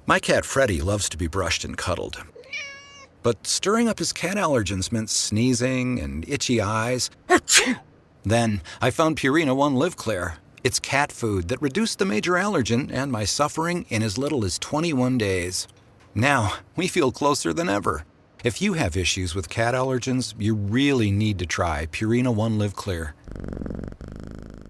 My cat Freddie loves to be brushed and cuddled. But stirring up his cat allergens meant sneezing and itchy eyes. Then I found Purina One Live Clear. It's cat food that reduced the major allergen and my suffering in as little as 21 days. Now, we feel closer than ever. If you have issues with cat allergens, you really need to try Purina One Live Clear.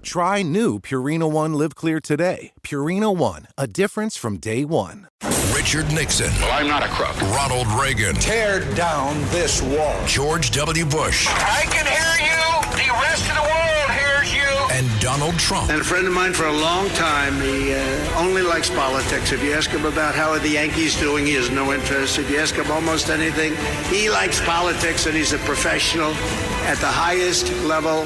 Try new Purina One Live Clear today. Purina One, a difference from day one. Richard Nixon. Well, I'm not a crook. Ronald Reagan. Tear down this wall. George W. Bush. I can hear you. The rest of the world hears you. And Donald Trump. And a friend of mine for a long time, he only likes politics. If you ask him about how are the Yankees doing, he has no interest. If you ask him almost anything, he likes politics, and he's a professional at the highest level.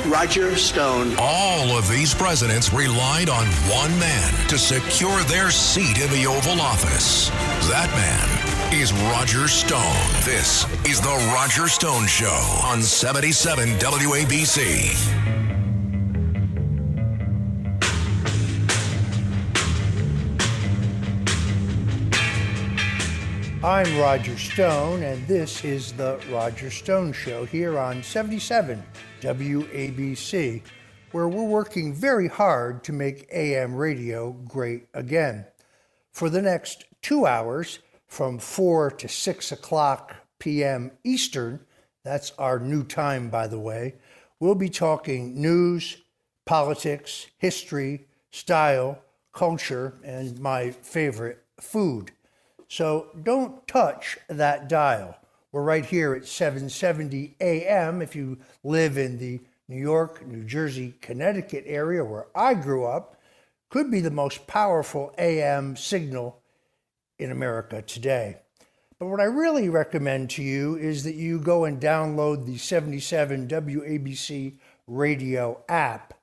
Roger Stone. All of these presidents relied on one man to secure their seat in the Oval Office. That man is Roger Stone. This is The Roger Stone Show on 77 WABC. I'm Roger Stone, and this is The Roger Stone Show here on 77 WABC, where we're working very hard to make AM radio great again. For the next 2 hours, from 4 to 6 o'clock p.m. Eastern, that's our new time, by the way, we'll be talking news, politics, history, style, culture, and my favorite, food. So don't touch that dial. We're right here at 770 AM. If you live in the New York, New Jersey, Connecticut area where I grew up, could be the most powerful AM signal in America today. But what I really recommend to you is that you go and download the 77 WABC radio app.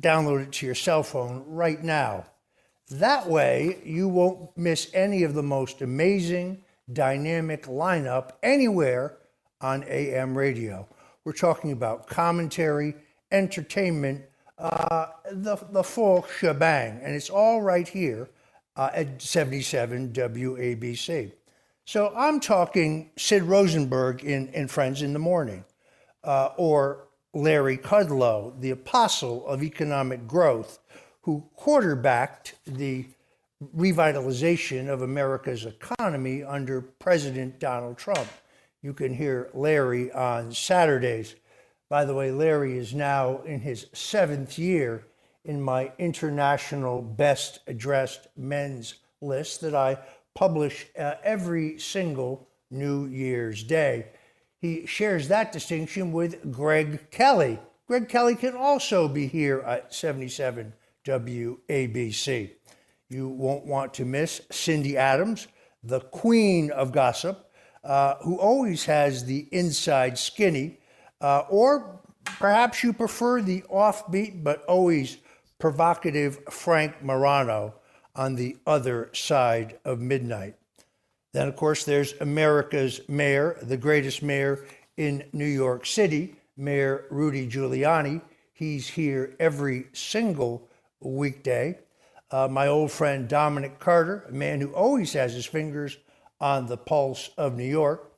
Download it to your cell phone right now. That way, you won't miss any of the most amazing, dynamic lineup anywhere on AM radio. We're talking about commentary, entertainment, the full shebang, and it's all right here at 77 WABC. So I'm talking Sid Rosenberg in Friends in the Morning, or Larry Kudlow, the apostle of economic growth, who quarterbacked the revitalization of America's economy under President Donald Trump. You can hear Larry on Saturdays. By the way, Larry is now in his 7th year in my international best dressed men's list that I publish every single New Year's Day. He shares that distinction with Greg Kelly. Greg Kelly can also be here at 77 WABC. You won't want to miss Cindy Adams, the queen of gossip, who always has the inside skinny, or perhaps you prefer the offbeat but always provocative Frank Morano on the other side of midnight. Then, of course, there's America's mayor, the greatest mayor in New York City, Mayor Rudy Giuliani. He's here every single weekday. My old friend Dominic Carter, a man who always has his fingers on the pulse of New York.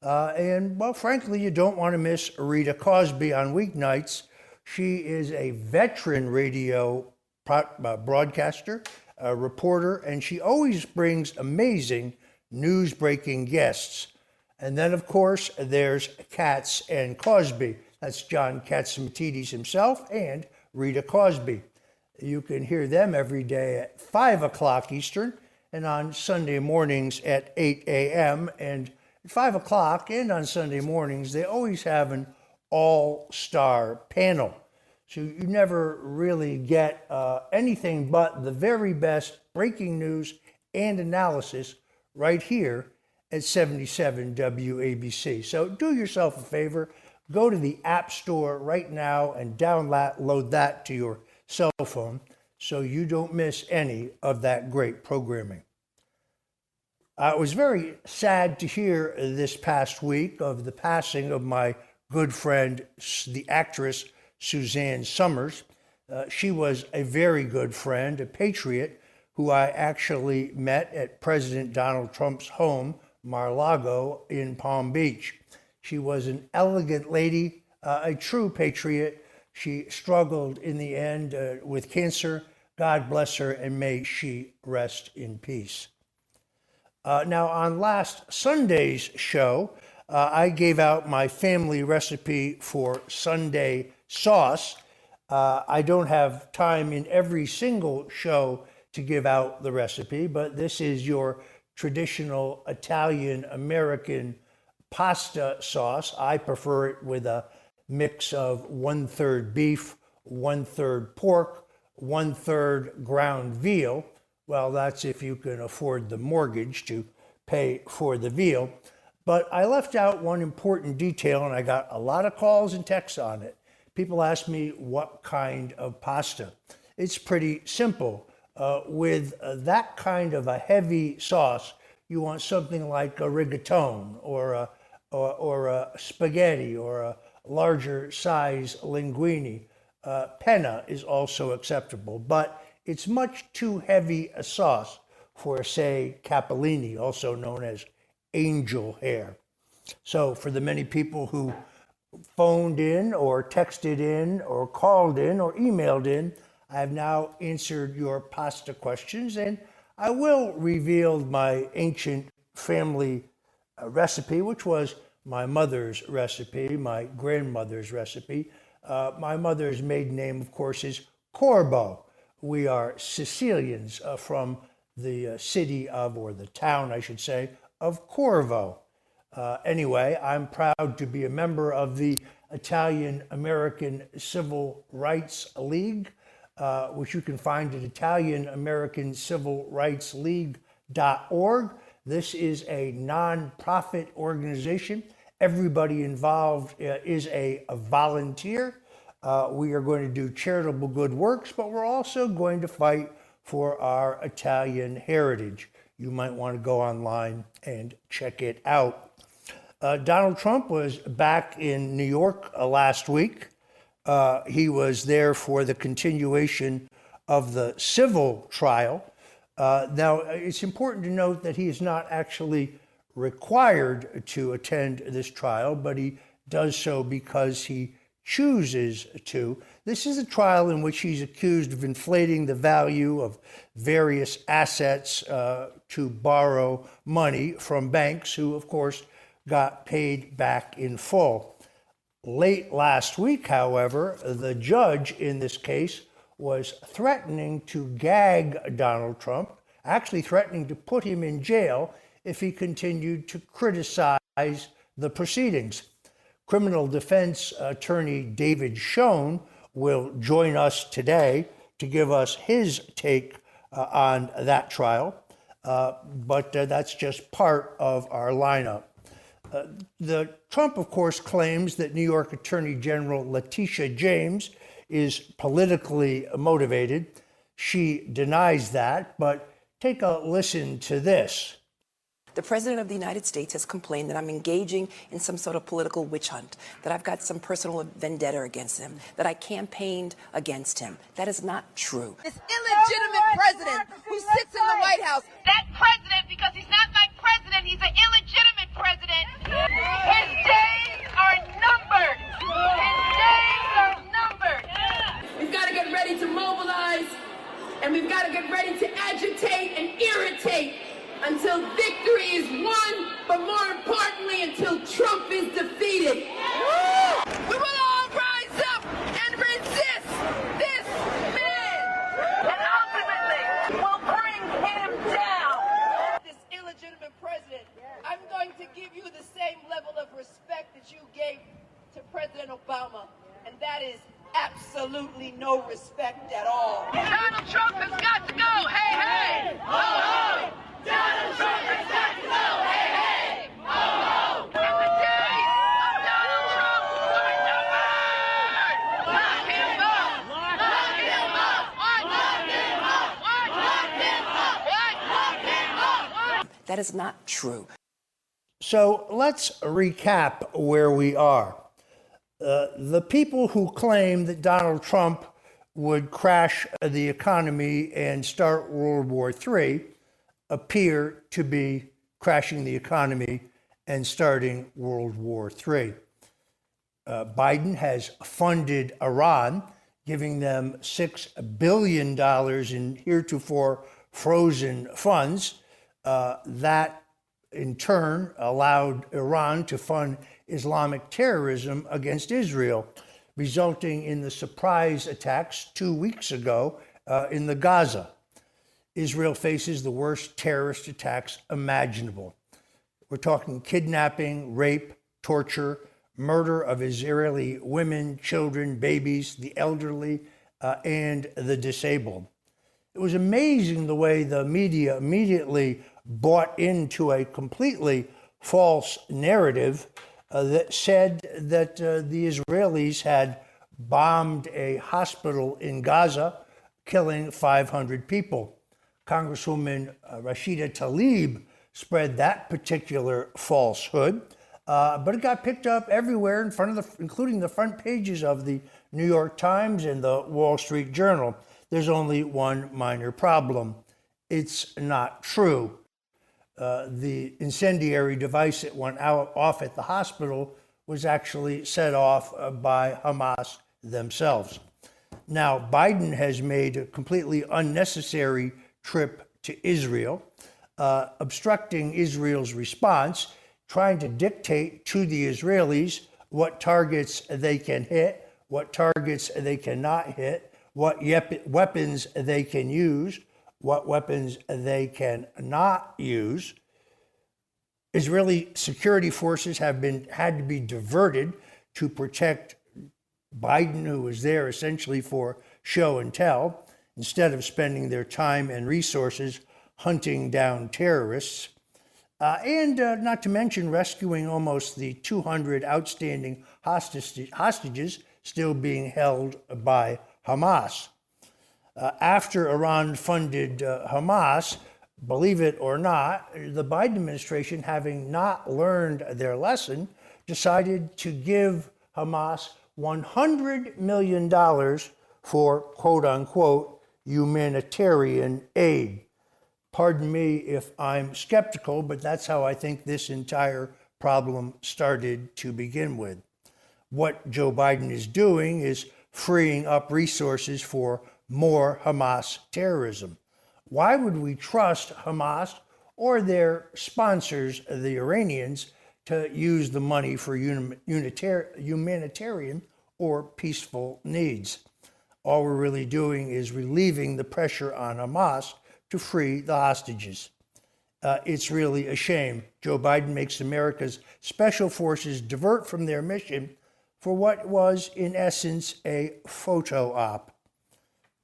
And, well, frankly, you don't want to miss Rita Cosby on weeknights. She is a veteran radio broadcaster, a reporter, and she always brings amazing news-breaking guests. And then, of course, there's Katz and Cosby. That's John Catsimatidis himself and Rita Cosby. You can hear them every day at 5 o'clock Eastern and on Sunday mornings at 8 a.m. And at 5 o'clock and on Sunday mornings, they always have an all-star panel. So you never really get anything but the very best breaking news and analysis right here at 77 WABC. So do yourself a favor, go to the App Store right now and download that to your cell phone so you don't miss any of that great programming. I was very sad to hear this past week of the passing of my good friend, the actress Suzanne Summers. She was a very good friend, a patriot who I actually met at President Donald Trump's home, Mar-a-Lago, in Palm Beach. She was an elegant lady, a true patriot. She struggled in the end with cancer. God bless her, and may she rest in peace. Now, on last Sunday's show, I gave out my family recipe for Sunday sauce. I don't have time in every single show to give out the recipe, but this is your traditional Italian-American pasta sauce. I prefer it with a mix of 1/3 beef, 1/3 pork, 1/3 ground veal. Well, that's if you can afford the mortgage to pay for the veal. But I left out one important detail, and I got a lot of calls and texts on it. People ask me what kind of pasta. It's pretty simple. With that kind of a heavy sauce, you want something like a rigatone or a spaghetti or a larger size linguine. Penna is also acceptable, but it's much too heavy a sauce for, say, capellini, also known as angel hair. So for the many people who phoned in or texted in or called in or emailed in, I have now answered your pasta questions, and I will reveal my ancient family recipe, which was my mother's recipe, my grandmother's recipe. My mother's maiden name, of course, is Corbo. We are Sicilians from the city of, or the town, I should say, of Corvo. Anyway, I'm proud to be a member of the Italian-American Civil Rights League, which you can find at ItalianAmericanCivilRightsLeague.org. This is a non-profit organization. Everybody involved is a volunteer. We are going to do charitable good works, but we're also going to fight for our Italian heritage. You might want to go online and check it out. Donald Trump was back in New York last week. He was there for the continuation of the civil trial. Now, it's important to note that he is not actually required to attend this trial, but he does so because he chooses to. This is a trial in which he's accused of inflating the value of various assets to borrow money from banks who, of course, got paid back in full. Late last week, however, the judge in this case was threatening to gag Donald Trump, actually threatening to put him in jail if he continued to criticize the proceedings. Criminal defense attorney David Schoen will join us today to give us his take on that trial, but that's just part of our lineup. The Trump, of course, claims that New York Attorney General Letitia James is politically motivated. She denies that, but take a listen to this. The President of the United States has complained that I'm engaging in some sort of political witch hunt, that I've got some personal vendetta against him, that I campaigned against him. That is not true. This illegitimate president who sits in the White House. That president, because he's not my president, he's an illegitimate president. His days are numbered. His days are numbered. We've got to get ready to mobilize, and we've got to get ready to agitate and irritate until victory is won, but more importantly, until Trump is defeated. We will all rise up and resist this man, And ultimately, we'll bring him down. this illegitimate president. I'm going to give you the same level of respect that you gave to President Obama, and that is absolutely no respect at all. Donald Trump has got to go. Hey, hey. Ho, ho. Donald Trump has got to go. Hey, hey. Ho, ho. And the days of Donald Trump are numbered. Lock him up. Lock him up. What? Lock him up. What? Lock him up. What? Lock him up. That is not true. So let's recap where we are. The people who claim that Donald Trump would crash the economy and start World War III appear to be crashing the economy and starting World War III. Biden has funded Iran, giving them $6 billion in heretofore frozen funds. That, in turn, allowed Iran to fund Islamic terrorism against Israel, resulting in the surprise attacks 2 weeks ago in the Gaza. Israel faces the worst terrorist attacks imaginable. We're talking kidnapping, rape, torture, murder of Israeli women, children, babies, the elderly, and the disabled. It was amazing the way the media immediately bought into a completely false narrative that said that the Israelis had bombed a hospital in Gaza, killing 500 people. Congresswoman Rashida Tlaib spread that particular falsehood, but it got picked up everywhere in front of including the front pages of the New York Times and the Wall Street Journal. There's only one minor problem. It's not true. The incendiary device that went off at the hospital was actually set off by Hamas themselves. Now, Biden has made a completely unnecessary trip to Israel, obstructing Israel's response, trying to dictate to the Israelis what targets they can hit, what targets they cannot hit, what weapons they can use, what weapons they cannot use. Israeli security forces had to be diverted to protect Biden, who was there essentially for show and tell, instead of spending their time and resources hunting down terrorists, and not to mention rescuing almost the 200 outstanding hostages still being held by Hamas. After Iran funded Hamas, believe it or not, the Biden administration, having not learned their lesson, decided to give Hamas $100 million for quote-unquote humanitarian aid. Pardon me if I'm skeptical, but that's how I think this entire problem started to begin with. What Joe Biden is doing is freeing up resources for more Hamas terrorism. Why would we trust Hamas or their sponsors, the Iranians, to use the money for humanitarian or peaceful needs? All we're really doing is relieving the pressure on Hamas to free the hostages. It's really a shame. Joe Biden makes America's special forces divert from their mission for what was, in essence, a photo op.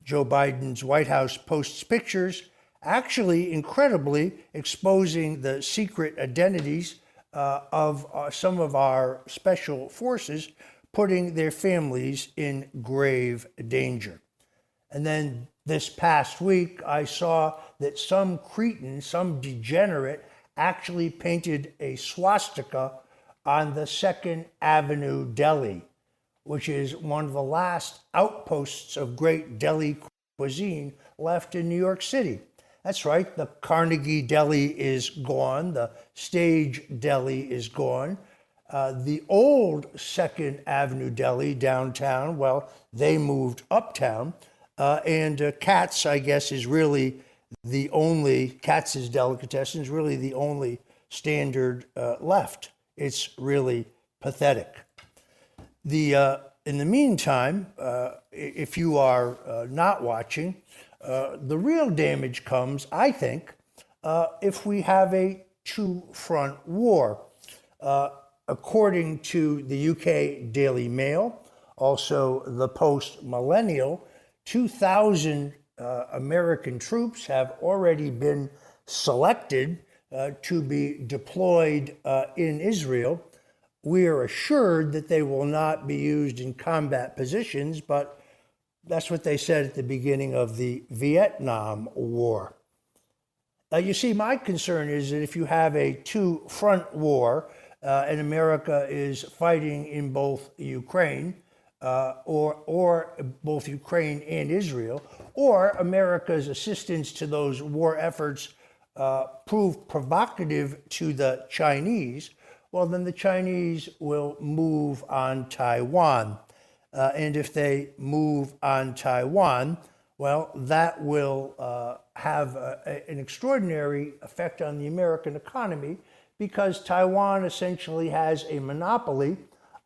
Joe Biden's White House posts pictures, actually incredibly exposing the secret identities of some of our special forces, putting their families in grave danger. And then this past week, I saw that some cretin, some degenerate, actually painted a swastika on the 2nd Avenue Deli, which is one of the last outposts of great deli cuisine left in New York City. That's right, the Carnegie Deli is gone, the Stage Deli is gone. The old 2nd Avenue Deli downtown, well, they moved uptown. And Katz, I guess, is really the only, Katz's Delicatessen is really the only standard left. It's really pathetic. In the meantime, if you are not watching, the real damage comes, I think, if we have a two-front war. According to the UK Daily Mail, also the Post-Millennial, 2,000 American troops have already been selected to be deployed in Israel. We are assured that they will not be used in combat positions, but that's what they said at the beginning of the Vietnam War. You see, my concern is that if you have a two-front war and America is fighting in both Ukraine, or both Ukraine and Israel, or America's assistance to those war efforts prove provocative to the Chinese, well, then the Chinese will move on Taiwan. And if they move on Taiwan, well, that will have an extraordinary effect on the American economy, because Taiwan essentially has a monopoly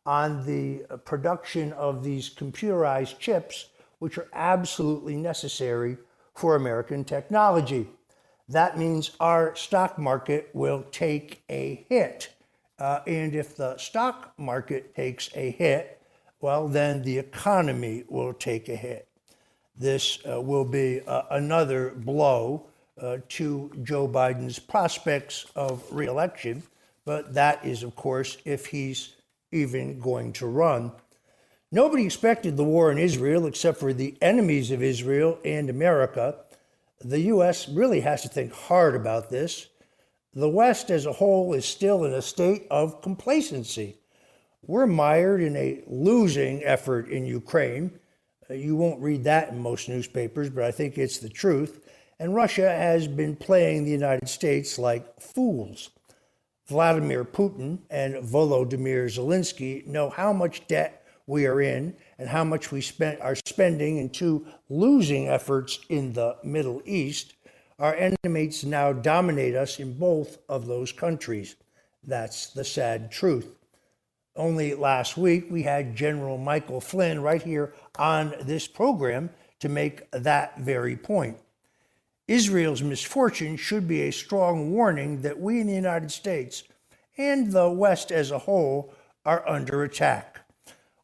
on the production of these computerized chips, which are absolutely necessary for American technology. That means our stock market will take a hit. And if the stock market takes a hit, well, then the economy will take a hit. This will be another blow to Joe Biden's prospects of re-election, but that is, of course, if he's even going to run. Nobody expected the war in Israel except for the enemies of Israel and America. The U.S. really has to think hard about this. The West as a whole is still in a state of complacency. We're mired in a losing effort in Ukraine. You won't read that in most newspapers, but I think it's the truth. And Russia has been playing the United States like fools. Vladimir Putin and Volodymyr Zelensky know how much debt we are in and how much we are spending in two losing efforts in the Middle East. Our enemies now dominate us in both of those countries. That's the sad truth. Only last week, we had General Michael Flynn right here on this program to make that very point. Israel's misfortune should be a strong warning that we in the United States and the West as a whole are under attack.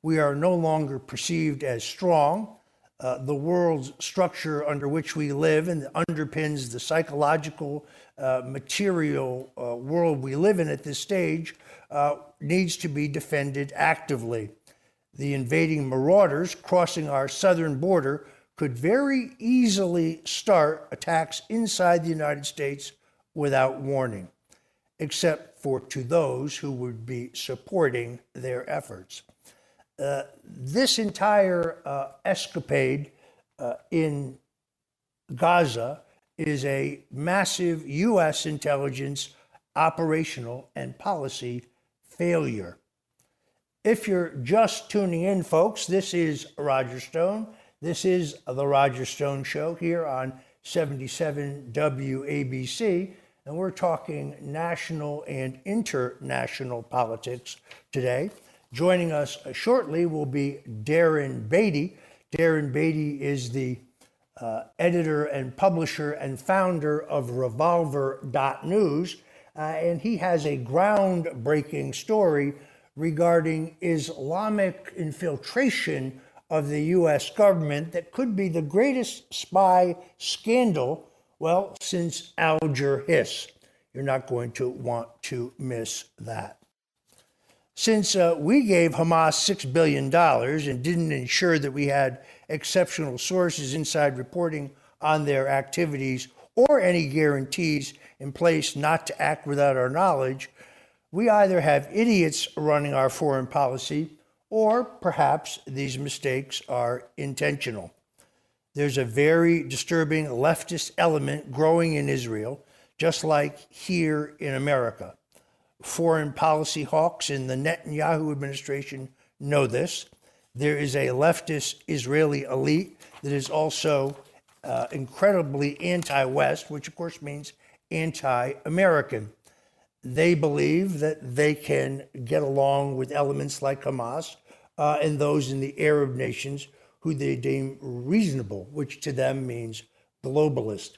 We are no longer perceived as strong. The world's structure under which we live and underpins the psychological, material world we live in at this stage needs to be defended actively. The invading marauders crossing our southern border could very easily start attacks inside the United States without warning, except for to those who would be supporting their efforts. This entire escapade in Gaza is a massive U.S. intelligence operational and policy failure. If you're just tuning in, folks, this is Roger Stone. This is The Roger Stone Show here on 77 WABC, and we're talking national and international politics today. Joining us shortly will be Darren Beattie. Darren Beattie is the editor and publisher and founder of Revolver.News, and he has a groundbreaking story regarding Islamic infiltration of the U.S. government that could be the greatest spy scandal, well, since Alger Hiss. You're not going to want to miss that. Since we gave Hamas $6 billion and didn't ensure that we had exceptional sources inside reporting on their activities or any guarantees in place not to act without our knowledge, we either have idiots running our foreign policy or perhaps these mistakes are intentional. There's a very disturbing leftist element growing in Israel, just like here in America. Foreign policy hawks in the Netanyahu administration know this. There is a leftist Israeli elite that is also incredibly anti-West, which of course means anti-American. They believe that they can get along with elements like Hamas and those in the Arab nations who they deem reasonable, which to them means globalist.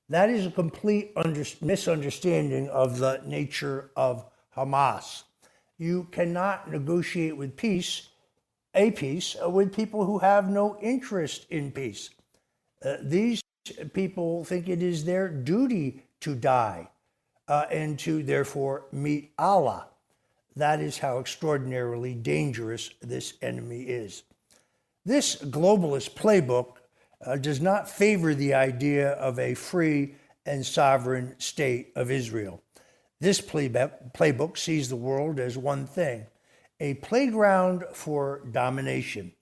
That is a complete misunderstanding of the nature of Hamas. You cannot negotiate with peace with people who have no interest in peace. These people think it is their duty to die and to therefore meet Allah. That is how extraordinarily dangerous this enemy is. This globalist playbook does not favor the idea of a free and sovereign state of Israel. This playbook sees the world as one thing, a playground for domination.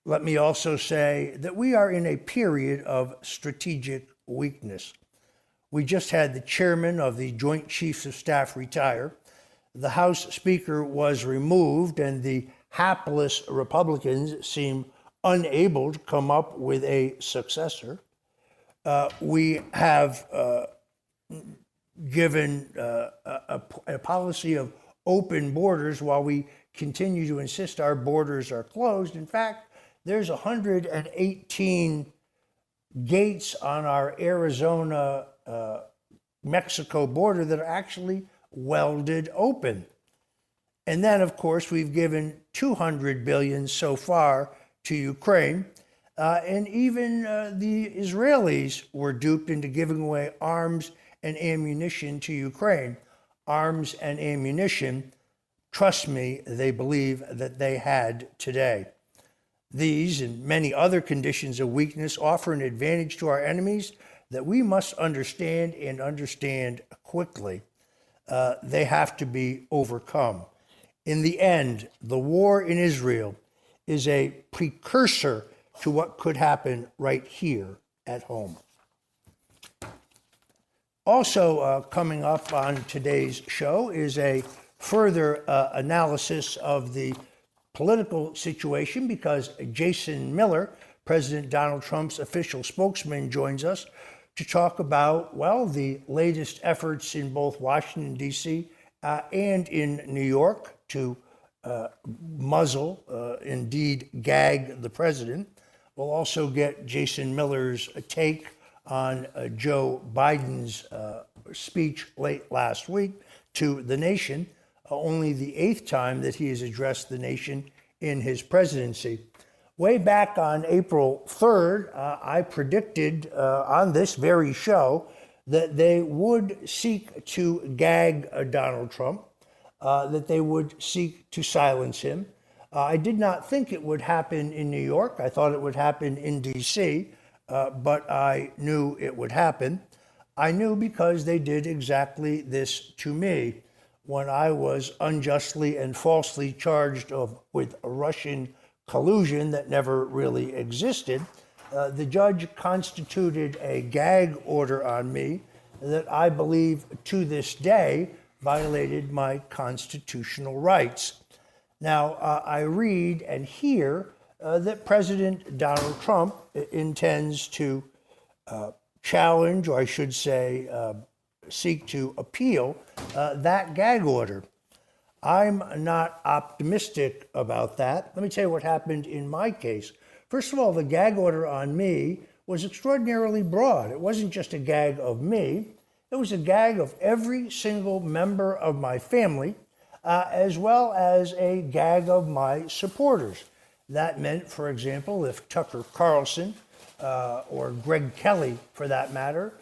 Let me also say that we are in a period of strategic weakness. We just had the chairman of the Joint Chiefs of Staff retire. The House Speaker was removed, and the hapless Republicans seem unable to come up with a successor. We have given a policy of open borders while we continue to insist our borders are closed. In fact, there's 118 gates on our Arizona-Mexico border that are actually welded open. And then, of course, we've given $200 billion so far to Ukraine. And even the Israelis were duped into giving away arms and ammunition to Ukraine. Arms and ammunition, trust me, they believe that they had today. These and many other conditions of weakness offer an advantage to our enemies that we must understand and understand quickly. They have to be overcome. In the end, the war in Israel is a precursor to what could happen right here at home. Also coming up on today's show is a further analysis of the political situation, because Jason Miller, President Donald Trump's official spokesman, joins us to talk about, well, the latest efforts in both Washington, D.C. And in New York to muzzle, indeed gag the president. We'll also get Jason Miller's take on Joe Biden's speech late last week to the nation, only the 8th time that he has addressed the nation in his presidency. Way back on April 3rd, I predicted on this very show that they would seek to gag Donald Trump, that they would seek to silence him. I did not think it would happen in New York. I thought it would happen in D.C., but I knew it would happen. I knew because they did exactly this to me when I was unjustly and falsely charged with Russian collusion that never really existed. The judge constituted a gag order on me that I believe to this day violated my constitutional rights. Now, I read and hear that President Donald Trump intends to challenge, or I should say, seek to appeal that gag order. I'm not optimistic about that. Let me tell you what happened in my case. First of all, the gag order on me was extraordinarily broad. It wasn't just a gag of me. It was a gag of every single member of my family, as well as a gag of my supporters. That meant, for example, if Tucker Carlson or Greg Kelly, for that matter,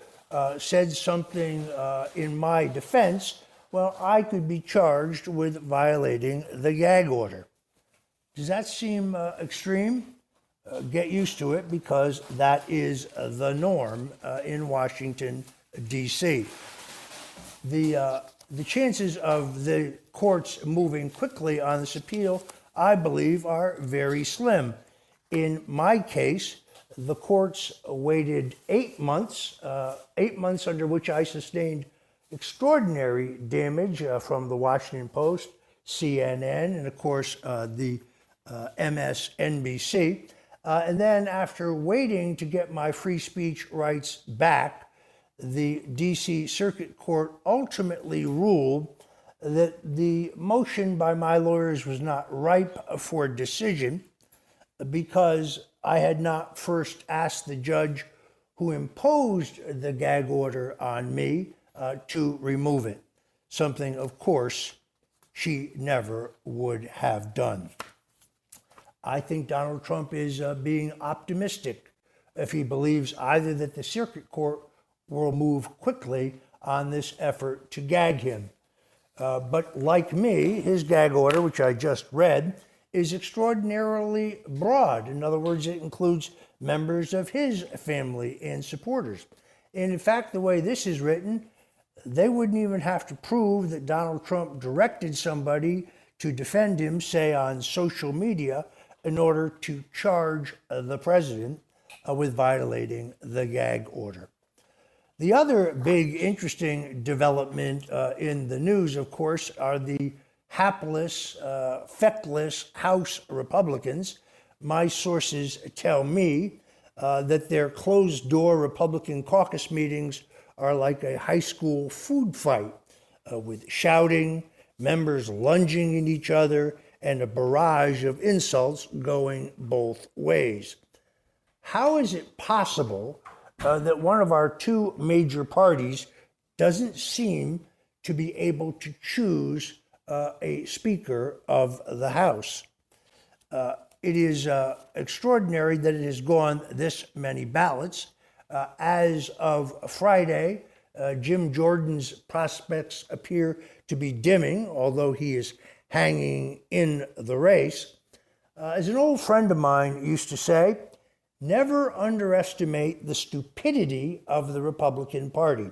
said something in my defense, well, I could be charged with violating the gag order. Does that seem extreme? Get used to it, because that is the norm in Washington, D.C. The chances of the courts moving quickly on this appeal, I believe, are very slim. In my case, the courts waited 8 months, 8 months under which I sustained extraordinary damage from the Washington Post, CNN, and of course the MSNBC. And then after waiting to get my free speech rights back, the D.C. Circuit Court ultimately ruled that the motion by my lawyers was not ripe for decision because I had not first asked the judge who imposed the gag order on me to remove it, something, of course, she never would have done. I think Donald Trump is being optimistic if he believes either that the Circuit Court will move quickly on this effort to gag him. But like me, his gag order, which I just read, is extraordinarily broad. In other words, it includes members of his family and supporters. And in fact, the way this is written, they wouldn't even have to prove that Donald Trump directed somebody to defend him, say on social media, in order to charge the president with violating the gag order. The other big interesting development in the news, of course, are the hapless, feckless House Republicans. My sources tell me that their closed-door Republican caucus meetings are like a high school food fight with shouting, members lunging at each other, and a barrage of insults going both ways. How is it possible that one of our two major parties doesn't seem to be able to choose a Speaker of the House? It is extraordinary that it has gone this many ballots. As of Friday, Jim Jordan's prospects appear to be dimming, although he is hanging in the race. As an old friend of mine used to say, never underestimate the stupidity of the Republican Party.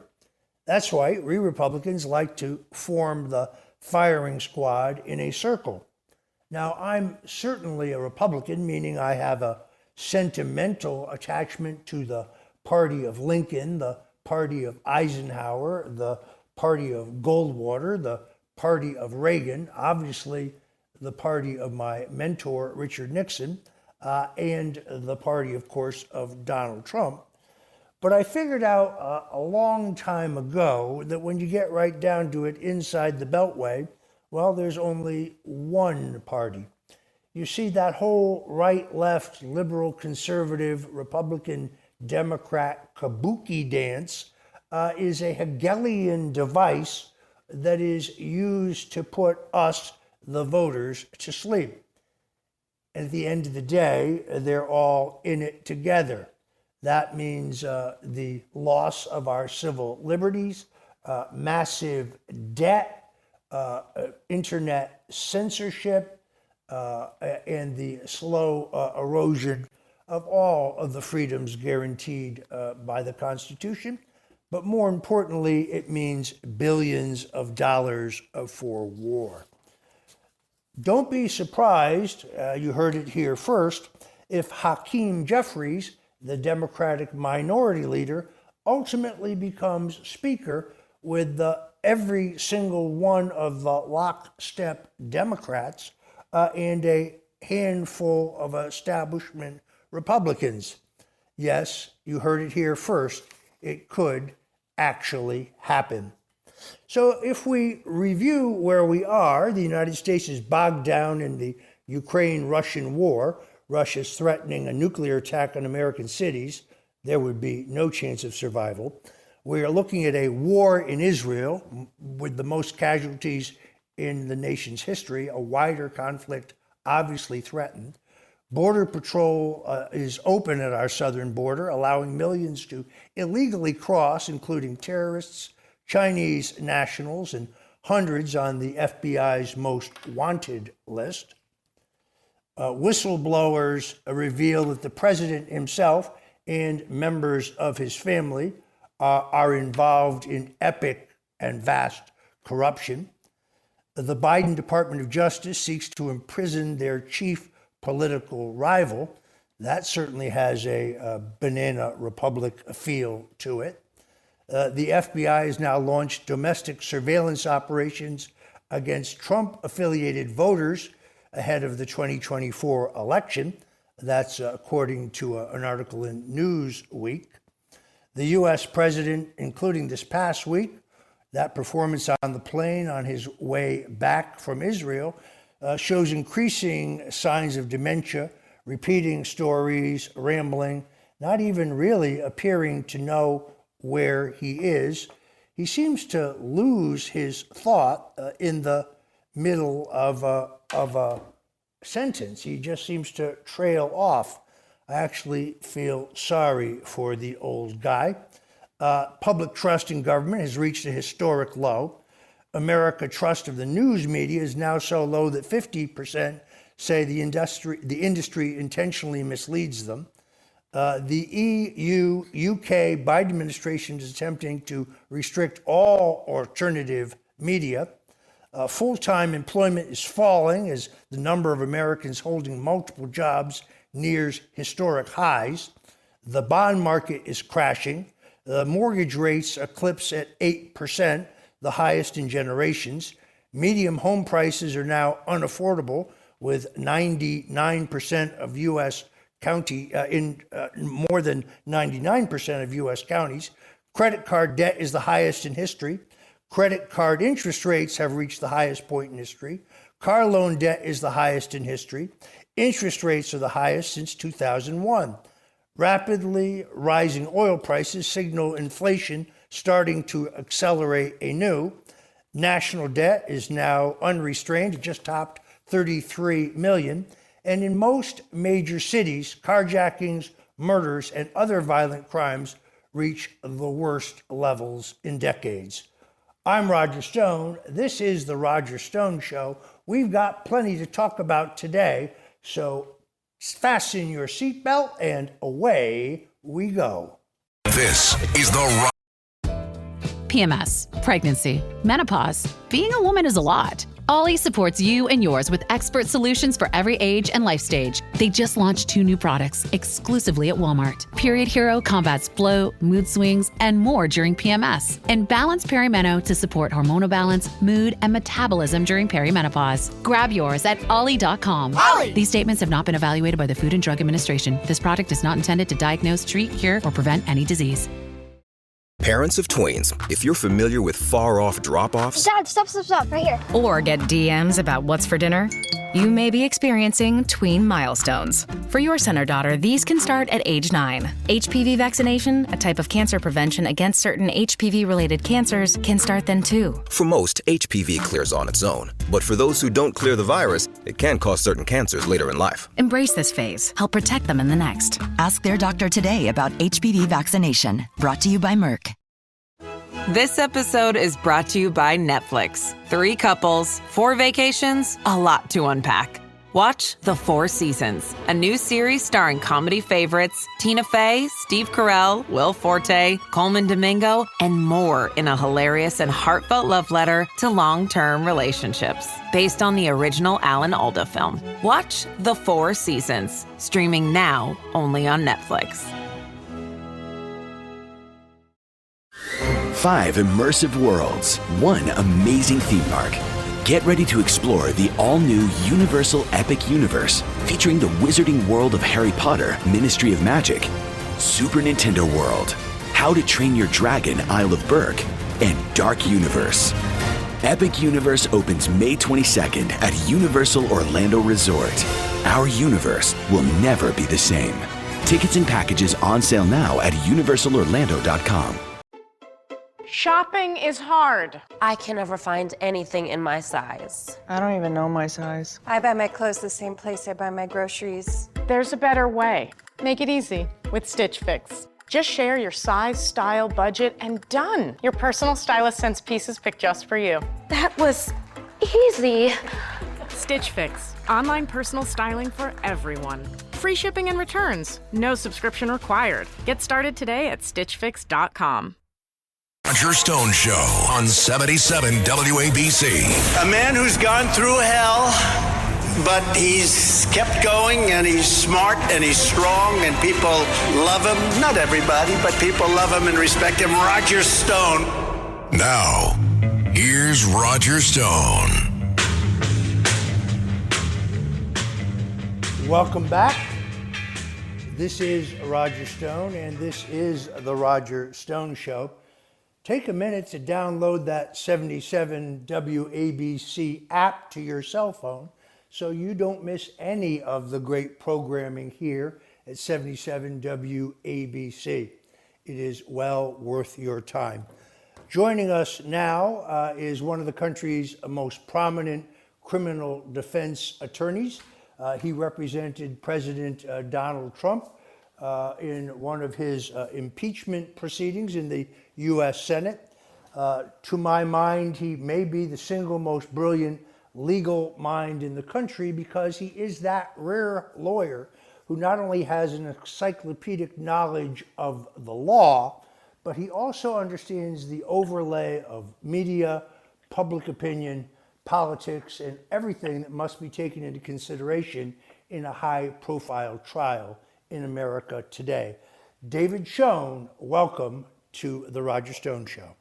That's why we Republicans like to form the firing squad in a circle. Now, I'm certainly a Republican, meaning I have a sentimental attachment to the party of Lincoln, the party of Eisenhower, the party of Goldwater, the party of Reagan, obviously the party of my mentor, Richard Nixon, and the party, of course, of Donald Trump. But I figured out a long time ago that when you get right down to it inside the Beltway, well, there's only one party. You see, that whole right, left, liberal, conservative, Republican, Democrat kabuki dance is a Hegelian device that is used to put us, the voters, to sleep. And at the end of the day, they're all in it together. That means the loss of our civil liberties, massive debt, internet censorship, and the slow erosion of all of the freedoms guaranteed by the Constitution. But more importantly, it means billions of dollars for war. Don't be surprised, you heard it here first, if Hakeem Jeffries, the Democratic minority leader, ultimately becomes Speaker with every single one of the lockstep Democrats and a handful of establishment Republicans. Yes, you heard it here first. It could actually happen. So if we review where we are, the United States is bogged down in the Ukraine-Russian war. Russia's threatening a nuclear attack on American cities. There would be no chance of survival. We are looking at a war in Israel with the most casualties in the nation's history, a wider conflict obviously threatened. Border Patrol is open at our southern border, allowing millions to illegally cross, including terrorists, Chinese nationals, and hundreds on the FBI's most wanted list. Whistleblowers reveal that the president himself and members of his family are involved in epic and vast corruption. The Biden Department of Justice seeks to imprison their chief political rival. That certainly has a banana republic feel to it. The FBI has now launched domestic surveillance operations against Trump-affiliated voters ahead of the 2024 election. That's according to an article in Newsweek. The U.S. president, including this past week, that performance on the plane on his way back from Israel, shows increasing signs of dementia, repeating stories, rambling, not even really appearing to know where he is. He seems to lose his thought in the middle of a sentence. He just seems to trail off. I actually feel sorry for the old guy. Public trust in government has reached a historic low. American trust of the news media is now so low that 50% say the industry intentionally misleads them. The EU, UK, Biden administration is attempting to restrict all alternative media. Full-time employment is falling as the number of Americans holding multiple jobs nears historic highs. The bond market is crashing. The mortgage rates eclipse at 8%, the highest in generations. Medium home prices are now unaffordable, with 99% of U.S. more than 99% of U.S. counties. Credit card debt is the highest in history. Credit card interest rates have reached the highest point in history. Car loan debt is the highest in history. Interest rates are the highest since 2001. Rapidly rising oil prices signal inflation starting to accelerate anew. National debt is now unrestrained. It just topped 33 million. And in most major cities, carjackings, murders, and other violent crimes reach the worst levels in decades. I'm Roger Stone. This is The Roger Stone Show. We've got plenty to talk about today, so fasten your seatbelt and away we go. This is the PMS, pregnancy, menopause. Being a woman is a lot. Ollie supports you and yours with expert solutions for every age and life stage. They just launched 2 new products exclusively at Walmart. Period Hero combats bloat, mood swings, and more during PMS. And Balance Perimeno to support hormonal balance, mood, and metabolism during perimenopause. Grab yours at Ollie.com. Ollie! These statements have not been evaluated by the Food and Drug Administration. This product is not intended to diagnose, treat, cure, or prevent any disease. Parents of twins, if you're familiar with far-off drop-offs... Dad, stop, right here. Or get DMs about what's for dinner, you may be experiencing tween milestones. For your son or daughter, these can start at age 9. HPV vaccination, a type of cancer prevention against certain HPV-related cancers, can start then too. For most, HPV clears on its own. But for those who don't clear the virus, it can cause certain cancers later in life. Embrace this phase. Help protect them in the next. Ask their doctor today about HPV vaccination. Brought to you by Merck. This episode is brought to you by Netflix. 3 couples, 4 vacations, a lot to unpack. Watch The 4 Seasons, a new series starring comedy favorites Tina Fey, Steve Carell, Will Forte, Coleman Domingo, and more in a hilarious and heartfelt love letter to long-term relationships. Based on the original Alan Alda film. Watch The 4 Seasons, streaming now only on Netflix. 5 immersive worlds, 1 amazing theme park. Get ready to explore the all-new Universal Epic Universe, featuring the wizarding world of Harry Potter, Ministry of Magic, Super Nintendo World, How to Train Your Dragon, Isle of Berk, and Dark Universe. Epic Universe opens May 22nd at Universal Orlando Resort. Our universe will never be the same. Tickets and packages on sale now at universalorlando.com. Shopping is hard. I can never find anything in my size. I don't even know my size. I buy my clothes the same place I buy my groceries. There's a better way. Make it easy with Stitch Fix. Just share your size, style, budget, and done. Your personal stylist sends pieces picked just for you. That was easy. Stitch Fix. Online personal styling for everyone. Free shipping and returns. No subscription required. Get started today at StitchFix.com. Roger Stone Show on 77 WABC. A man who's gone through hell, but he's kept going, and he's smart, and he's strong, and people love him. Not everybody, but people love him and respect him. Roger Stone. Now, here's Roger Stone. Welcome back. This is Roger Stone, and this is The Roger Stone Show. Take a minute to download that 77 WABC app to your cell phone so you don't miss any of the great programming here at 77 WABC. It is well worth your time. Joining us now is one of the country's most prominent criminal defense attorneys. He represented President Donald Trump in one of his impeachment proceedings in the U.S. Senate. To my mind, he may be the single most brilliant legal mind in the country because he is that rare lawyer who not only has an encyclopedic knowledge of the law, but he also understands the overlay of media, public opinion, politics, and everything that must be taken into consideration in a high-profile trial in America today. David Schoen, welcome to The Roger Stone Show.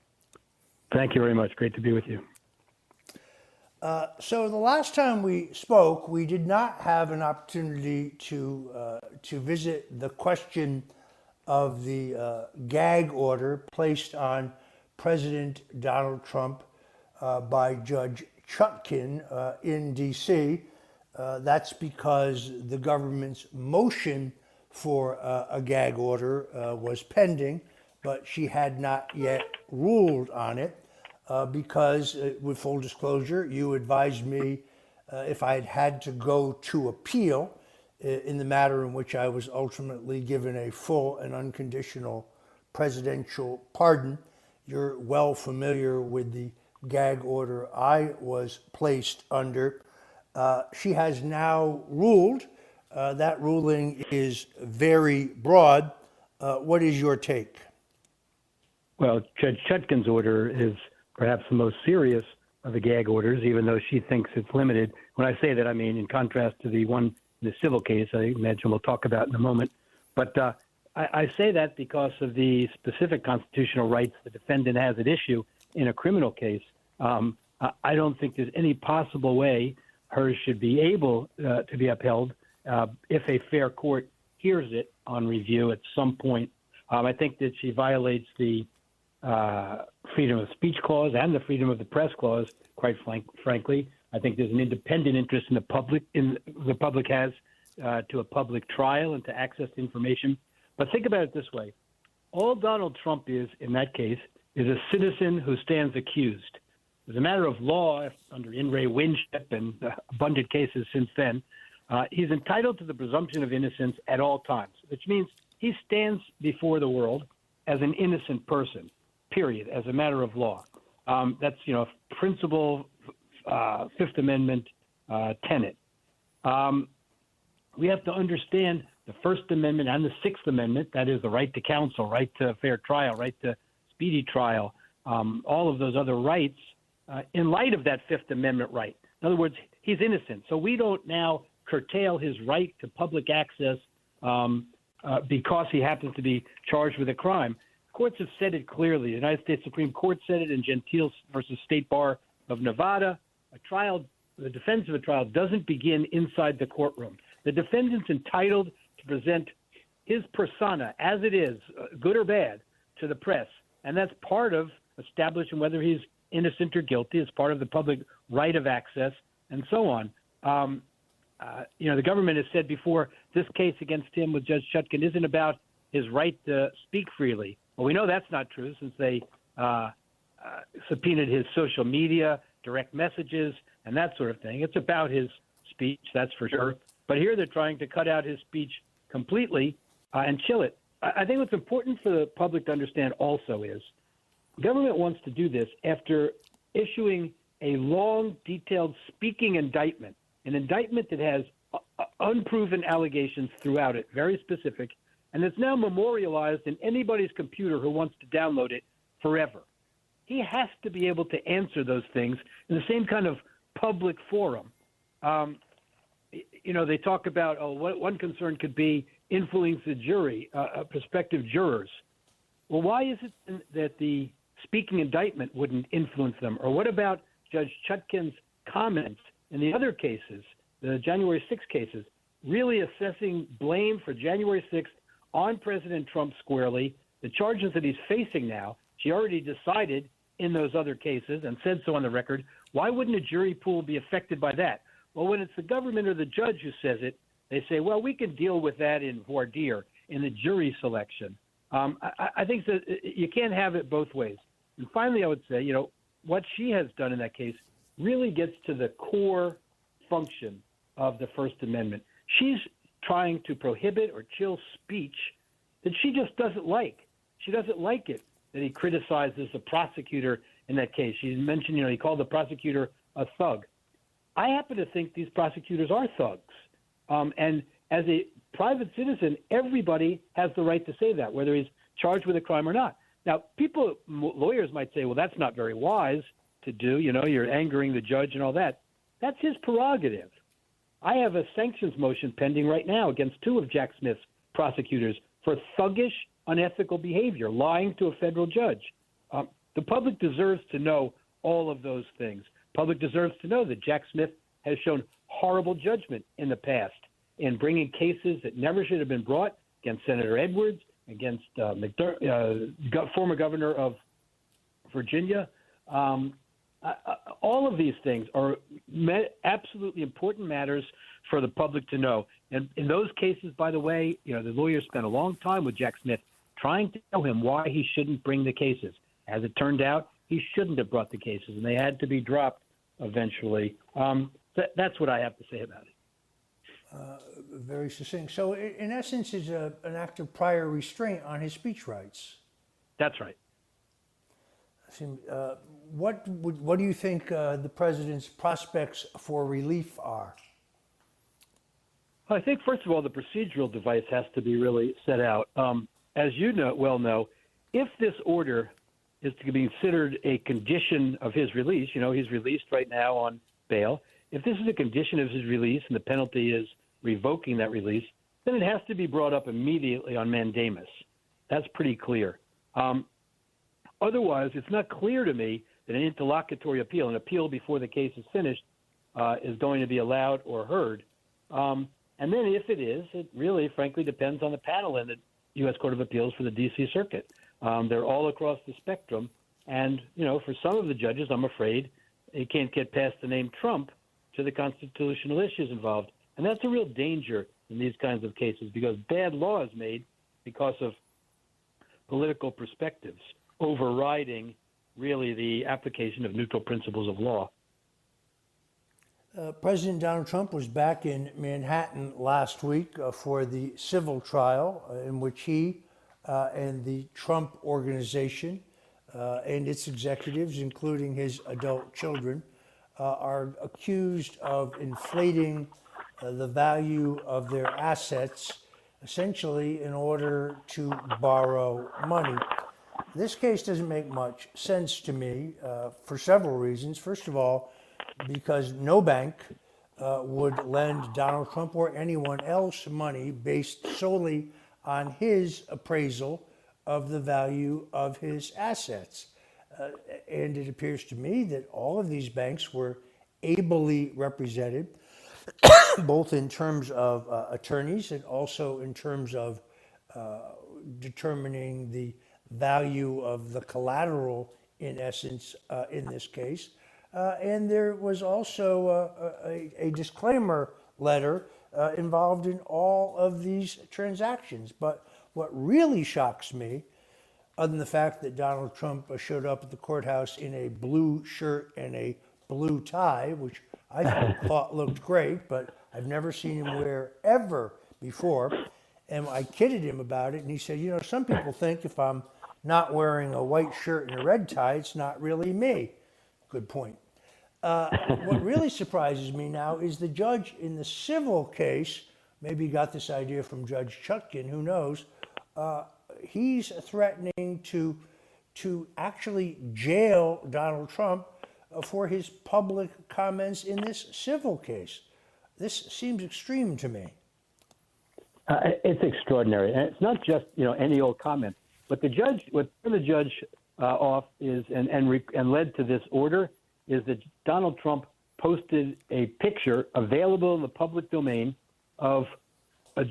Thank you very much. Great to be with you. So the last time we spoke, we did not have an opportunity to visit the question of the gag order placed on President Donald Trump by Judge Chutkan in D.C. That's because the government's motion for a gag order was pending, but she had not yet ruled on it. Because, with full disclosure, you advised me if I had to go to appeal in the matter in which I was ultimately given a full and unconditional presidential pardon. You're well familiar with the gag order I was placed under. She has now ruled. That ruling is very broad. What is your take? Well, Judge Chutkan's order is perhaps the most serious of the gag orders, even though she thinks it's limited. When I say that, I mean in contrast to the one in the civil case I imagine we'll talk about in a moment. But I say that because of the specific constitutional rights the defendant has at issue in a criminal case. I don't think there's any possible way hers should be able to be upheld if a fair court hears it on review at some point. I think that she violates the freedom of speech clause and the freedom of the press clause, quite frankly. I think there's an independent interest in the public has to a public trial and to access to information. But think about it this way. All Donald Trump is, in that case, is a citizen who stands accused. As a matter of law, under In re Winship and abundant cases since then, he's entitled to the presumption of innocence at all times, which means he stands before the world as an innocent person. Period, as a matter of law. That's, principal Fifth Amendment tenet. We have to understand the First Amendment and the Sixth Amendment, that is the right to counsel, right to fair trial, right to speedy trial, all of those other rights in light of that Fifth Amendment right. In other words, he's innocent. So we don't now curtail his right to public access because he happens to be charged with a crime. Courts have said it clearly. The United States Supreme Court said it in Gentile versus State Bar of Nevada. The defense of a trial doesn't begin inside the courtroom. The defendant's entitled to present his persona as it is, good or bad, to the press. And that's part of establishing whether he's innocent or guilty. It's part of the public right of access and so on. The government has said before, this case against him with Judge Chutkan isn't about his right to speak freely. Well, we know that's not true since they subpoenaed his social media, direct messages, and that sort of thing. It's about his speech, that's for sure. But here they're trying to cut out his speech completely and chill it. I think what's important for the public to understand also is the government wants to do this after issuing a long, detailed speaking indictment, an indictment that has unproven allegations throughout it, very specific, and it's now memorialized in anybody's computer who wants to download it forever. He has to be able to answer those things in the same kind of public forum. They talk about, one concern could be influence the jury, prospective jurors. Well, why is it that the speaking indictment wouldn't influence them? Or what about Judge Chutkan's comments in the other cases, the January 6 cases, really assessing blame for January 6th on President Trump squarely? The charges that he's facing now, she already decided in those other cases and said so on the record. Why wouldn't a jury pool be affected by that? Well, when it's the government or the judge who says it, they say, well, we can deal with that in voir dire, in the jury selection. I think that you can't have it both ways. And finally, I would say, what she has done in that case really gets to the core function of the First Amendment. She's trying to prohibit or chill speech that she just doesn't like. She doesn't like it that he criticizes the prosecutor in that case. She mentioned, he called the prosecutor a thug. I happen to think these prosecutors are thugs. And as a private citizen, everybody has the right to say that, whether he's charged with a crime or not. Now, lawyers might say, well, that's not very wise. to do. You're angering the judge and all that. That's his prerogative. I have a sanctions motion pending right now against 2 of Jack Smith's prosecutors for thuggish, unethical behavior, lying to a federal judge. The public deserves to know all of those things. Public deserves to know that Jack Smith has shown horrible judgment in the past in bringing cases that never should have been brought against Senator Edwards, against former governor of Virginia. All of these things are absolutely important matters for the public to know. And in those cases, by the way, the lawyers spent a long time with Jack Smith trying to tell him why he shouldn't bring the cases. As it turned out, he shouldn't have brought the cases, and they had to be dropped eventually. That's what I have to say about it. Very succinct. So, in essence, it's an act of prior restraint on his speech rights. That's right. What do you think the president's prospects for relief are? I think, first of all, the procedural device has to be really set out. As you well know, if this order is to be considered a condition of his release, he's released right now on bail. If this is a condition of his release and the penalty is revoking that release, then it has to be brought up immediately on mandamus. That's pretty clear. Otherwise, it's not clear to me that an interlocutory appeal, an appeal before the case is finished, is going to be allowed or heard. And then if it is, it really, frankly, depends on the panel in the U.S. Court of Appeals for the D.C. Circuit. They're all across the spectrum. And, for some of the judges, I'm afraid they can't get past the name Trump to the constitutional issues involved. And that's a real danger in these kinds of cases because bad law is made because of political perspectives overriding really the application of neutral principles of law. President Donald Trump was back in Manhattan last week for the civil trial in which he and the Trump Organization and its executives, including his adult children, are accused of inflating the value of their assets, essentially in order to borrow money. This case doesn't make much sense to me for several reasons. First of all, because no bank would lend Donald Trump or anyone else money based solely on his appraisal of the value of his assets. And it appears to me that all of these banks were ably represented, both in terms of attorneys and also in terms of determining the value of the collateral, in essence, in this case. And there was also a disclaimer letter involved in all of these transactions. But what really shocks me, other than the fact that Donald Trump showed up at the courthouse in a blue shirt and a blue tie, which I thought looked great, but I've never seen him wear ever before. And I kidded him about it, and he said, some people think if I'm not wearing a white shirt and a red tie, it's not really me. Good point. What really surprises me now is the judge in the civil case, maybe he got this idea from Judge Chutkan, who knows, he's threatening to actually jail Donald Trump for his public comments in this civil case. This seems extreme to me. It's extraordinary. And it's not just, any old comment. What turned the judge off is, and led to this order, is that Donald Trump posted a picture available in the public domain of a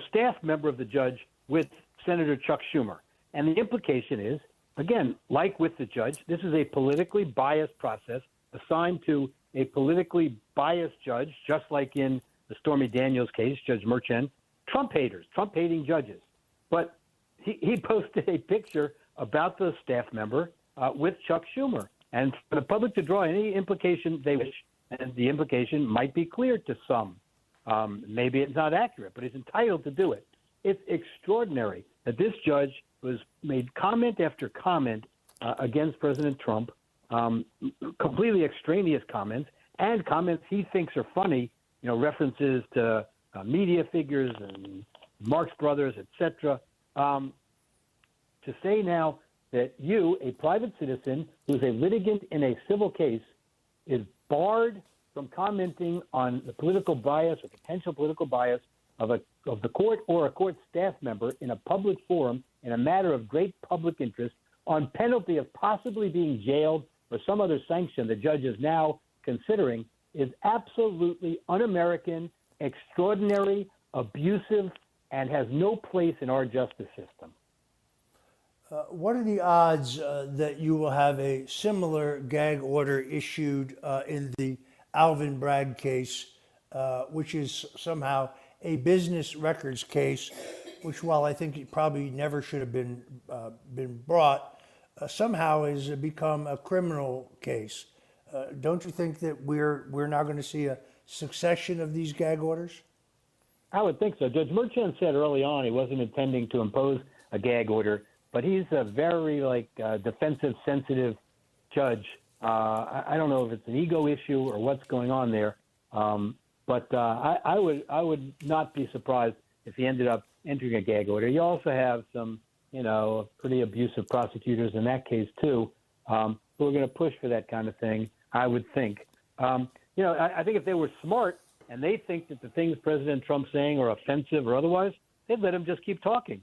staff member of the judge with Senator Chuck Schumer. And the implication is, again, like with the judge, this is a politically biased process assigned to a politically biased judge, just like in the Stormy Daniels case, Judge Merchan, Trump haters, Trump-hating judges. But he posted a picture about the staff member with Chuck Schumer. And for the public to draw any implication they wish, and the implication might be clear to some. Maybe it's not accurate, but he's entitled to do it. It's extraordinary that this judge made comment after comment against President Trump, completely extraneous comments, and comments he thinks are funny, references to media figures and Marx Brothers, etc. To say now that you, a private citizen who's a litigant in a civil case, is barred from commenting on the political bias or potential political bias of the court or a court staff member in a public forum in a matter of great public interest on penalty of possibly being jailed or some other sanction the judge is now considering is absolutely un-American, extraordinary, abusive, and has no place in our justice system. What are the odds that you will have a similar gag order issued in the Alvin Bragg case, which is somehow a business records case, which, while I think it probably never should have been brought, somehow has become a criminal case? Don't you think that we're now going to see a succession of these gag orders? I would think so. Judge Merchan said early on he wasn't intending to impose a gag order, but he's a very defensive, sensitive judge. I don't know if it's an ego issue or what's going on there, but I would not be surprised if he ended up entering a gag order. You also have some, pretty abusive prosecutors in that case too, who are going to push for that kind of thing. I would think. I think if they were smart and they think that the things President Trump's saying are offensive or otherwise, they'd let him just keep talking.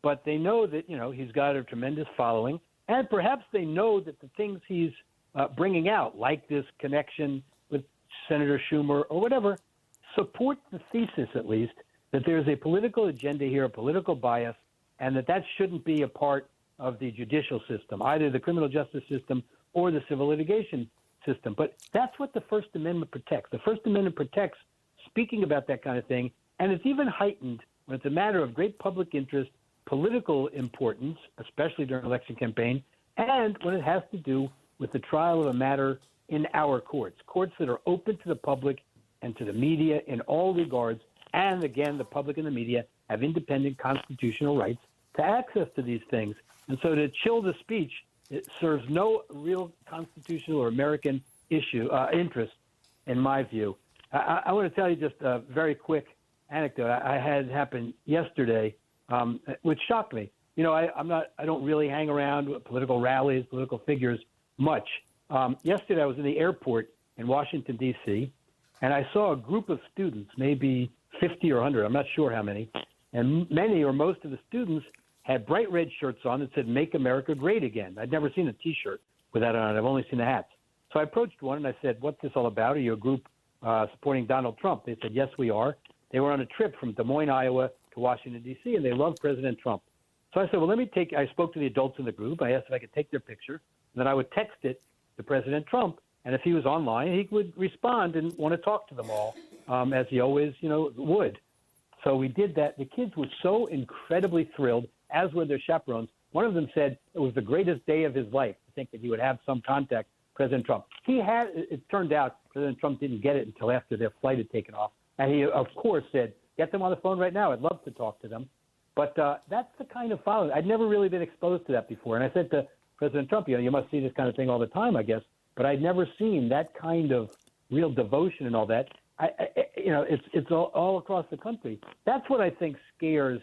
But they know that, he's got a tremendous following, and perhaps they know that the things he's bringing out, like this connection with Senator Schumer or whatever, support the thesis, at least, that there's a political agenda here, a political bias, and that shouldn't be a part of the judicial system, either the criminal justice system or the civil litigation system. But that's what the First Amendment protects. The First Amendment protects speaking about that kind of thing, and it's even heightened when it's a matter of great public interest, political importance, especially during an election campaign, and when it has to do with the trial of a matter in our courts that are open to the public and to the media in all regards. And again, the public and the media have independent constitutional rights to access to these things. And so to chill the speech, it serves no real constitutional or American interest, in my view. I want to tell you just a very quick anecdote I had happen yesterday, which shocked me. I don't really hang around with political rallies, political figures much. Yesterday I was in the airport in Washington, D.C., and I saw a group of students, maybe 50 or 100, I'm not sure how many, and many or most of the students had bright red shirts on that said, "Make America Great Again." I'd never seen a T-shirt with that on it. I've only seen the hats. So I approached one and I said, "What's this all about? Are you a group supporting Donald Trump?" They said, "Yes, we are." They were on a trip from Des Moines, Iowa to Washington, D.C., and they love President Trump. So I said, well, I spoke to the adults in the group. I asked if I could take their picture, and then I would text it to President Trump. And if he was online, he would respond and want to talk to them all, as he always, would. So we did that. The kids were so incredibly thrilled, as were their chaperones. One of them said it was the greatest day of his life to think that he would have some contact with President Trump. It turned out President Trump didn't get it until after their flight had taken off. And he, of course, said, "Get them on the phone right now. I'd love to talk to them." But that's the kind of following. I'd never really been exposed to that before. And I said to President Trump, you must see this kind of thing all the time, I guess. But I'd never seen that kind of real devotion and all that. It's all across the country. That's what I think scares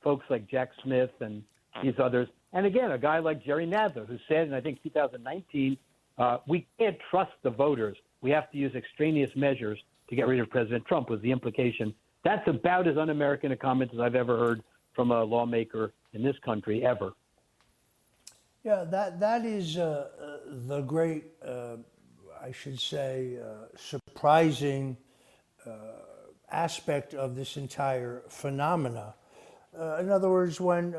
folks like Jack Smith and these others. And again, a guy like Jerry Nadler, who said in, I think, 2019, we can't trust the voters. We have to use extraneous measures to get rid of President Trump, was the implication. That's about as un-American a comment as I've ever heard from a lawmaker in this country, ever. Yeah, that is the great, I should say, surprising aspect of this entire phenomena. In other words, when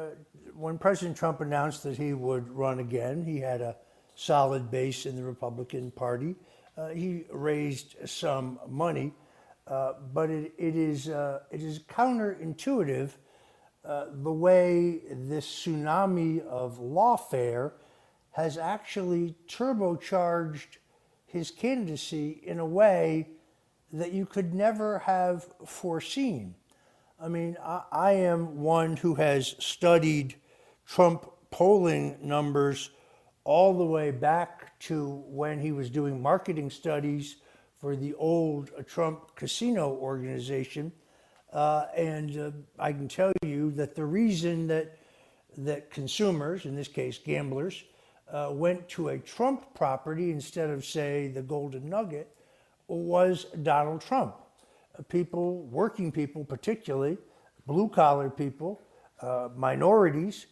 President Trump announced that he would run again, he had a solid base in the Republican Party. He raised some money, but it is counterintuitive the way this tsunami of lawfare has actually turbocharged his candidacy in a way that you could never have foreseen. I mean, I am one who has studied Trump polling numbers all the way back to when he was doing marketing studies for the old Trump casino organization. And I can tell you that the reason that that consumers, in this case gamblers, went to a Trump property instead of, say, the Golden Nugget, was Donald Trump. People, working people particularly, blue-collar people, minorities,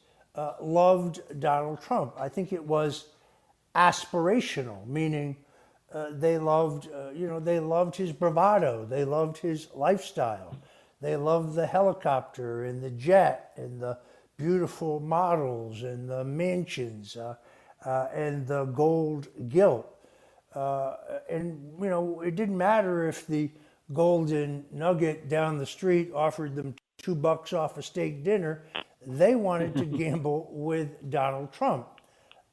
loved Donald Trump. I think it was aspirational, meaning they loved, they loved his bravado, they loved his lifestyle, they loved the helicopter and the jet and the beautiful models and the mansions and the gold gilt. It didn't matter if the Golden Nugget down the street offered them $2 off a steak dinner. They wanted to gamble with Donald Trump.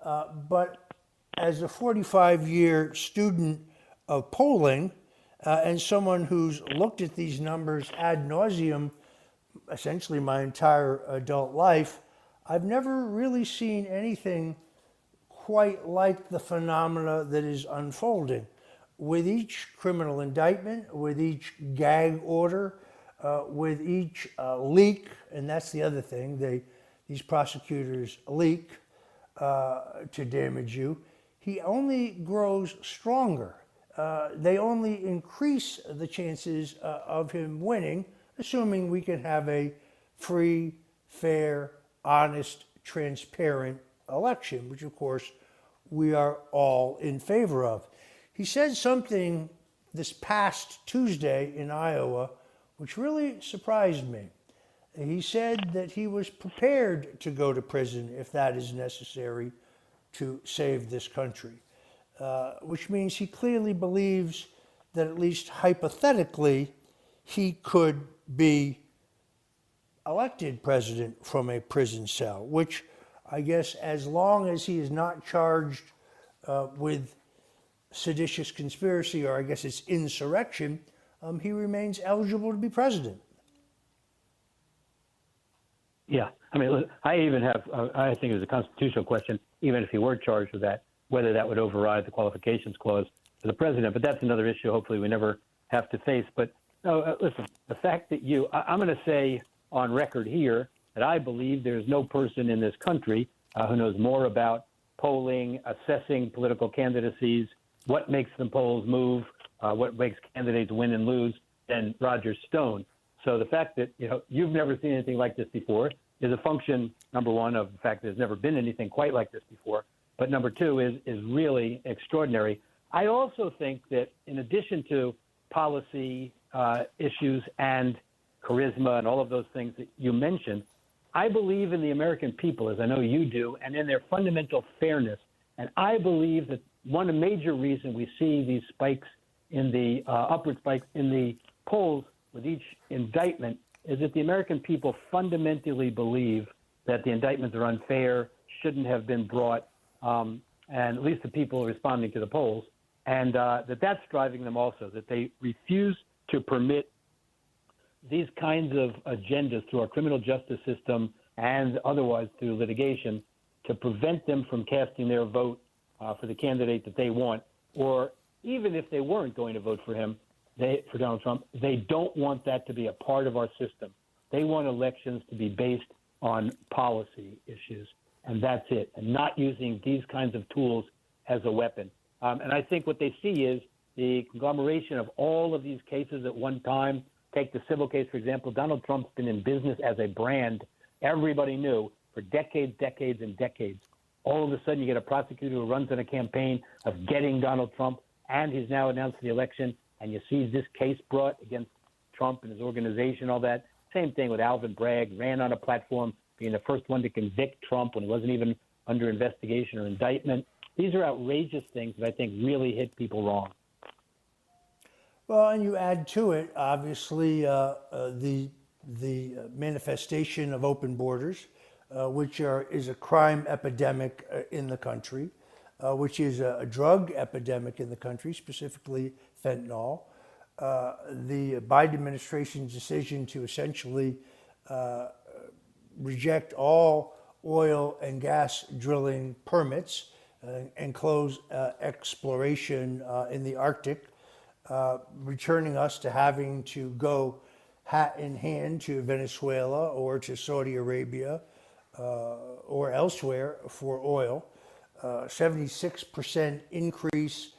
But as a 45-year student of polling and someone who's looked at these numbers ad nauseum, essentially my entire adult life, I've never really seen anything quite like the phenomena that is unfolding. With each criminal indictment, with each gag order, with each leak, and that's the other thing, these prosecutors leak to damage you, he only grows stronger. They only increase the chances of him winning, assuming we can have a free, fair, honest, transparent election, which of course we are all in favor of. He said something this past Tuesday in Iowa which really surprised me. He said that he was prepared to go to prison if that is necessary to save this country, which means he clearly believes that at least hypothetically he could be elected president from a prison cell, which I guess as long as he is not charged with seditious conspiracy, or I guess it's insurrection, he remains eligible to be president. Yeah, I mean, I even have, I think it was a constitutional question, even if he were charged with that, whether that would override the qualifications clause for the president. But that's another issue hopefully we never have to face. But no, listen, the fact that I'm going to say on record here that I believe there's no person in this country who knows more about polling, assessing political candidacies, what makes the polls move, what makes candidates win and lose than Roger Stone. So the fact that you've never seen anything like this before is a function, number one, of the fact that there's never been anything quite like this before. But number two is really extraordinary. I also think that in addition to policy issues and charisma and all of those things that you mentioned, I believe in the American people, as I know you do, and in their fundamental fairness. And I believe that one major reason we see these spikes in the upward spikes in the polls with each indictment is that the American people fundamentally believe that the indictments are unfair, shouldn't have been brought, and at least the people responding to the polls, and that's driving them also, that they refuse to permit these kinds of agendas through our criminal justice system and otherwise through litigation to prevent them from casting their vote for the candidate that they want, or even if they weren't going to vote for him, for Donald Trump, they don't want that to be a part of our system. They want elections to be based on policy issues, and that's it, and not using these kinds of tools as a weapon. And I think what they see is the conglomeration of all of these cases at one time. Take the civil case, for example. Donald Trump's been in business as a brand everybody knew for decades, and decades. All of a sudden, you get a prosecutor who runs on a campaign of getting Donald Trump, and he's now announced the election, and you see this case brought against Trump and his organization, all that. Same thing with Alvin Bragg, ran on a platform being the first one to convict Trump when he wasn't even under investigation or indictment. These are outrageous things that I think really hit people wrong. Well, and you add to it, obviously, the manifestation of open borders, which is a crime epidemic in the country, which is a drug epidemic in the country, specifically fentanyl. The Biden administration's decision to essentially reject all oil and gas drilling permits and close exploration in the Arctic, returning us to having to go hat in hand to Venezuela or to Saudi Arabia or elsewhere for oil, 76% increase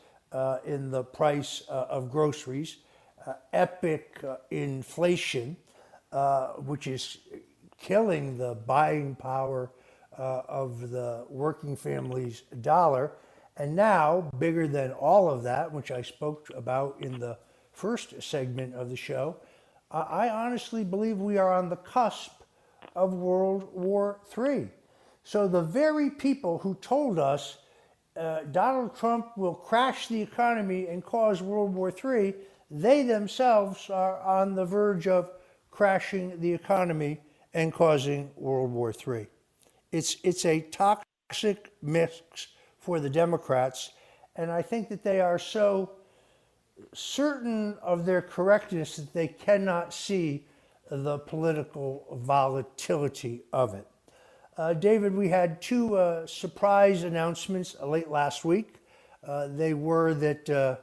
in the price of groceries, epic inflation, which is killing the buying power of the working family's dollar. And now, bigger than all of that, which I spoke about in the first segment of the show, I honestly believe we are on the cusp of World War III. So the very people who told us Donald Trump will crash the economy and cause World War III, they themselves are on the verge of crashing the economy and causing World War III. It's a toxic mix for the Democrats, and I think that they are so certain of their correctness that they cannot see the political volatility of it. David, we had two surprise announcements late last week. They were that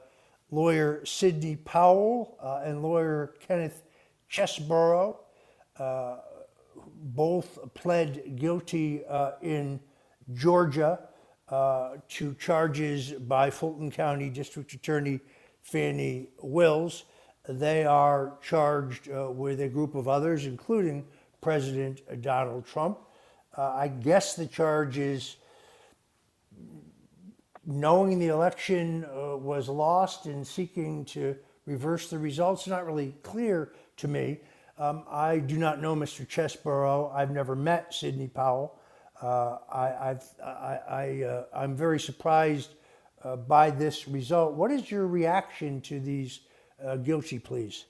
lawyer Sidney Powell and lawyer Kenneth Chesebro both pled guilty in Georgia to charges by Fulton County District Attorney Fannie Wills. They are charged with a group of others, including President Donald Trump. I guess the charge is knowing the election was lost and seeking to reverse the results. It's not really clear to me. I do not know Mr. Chesebro. I've never met Sidney Powell. I'm very surprised by this result. What is your reaction to these guilty pleas?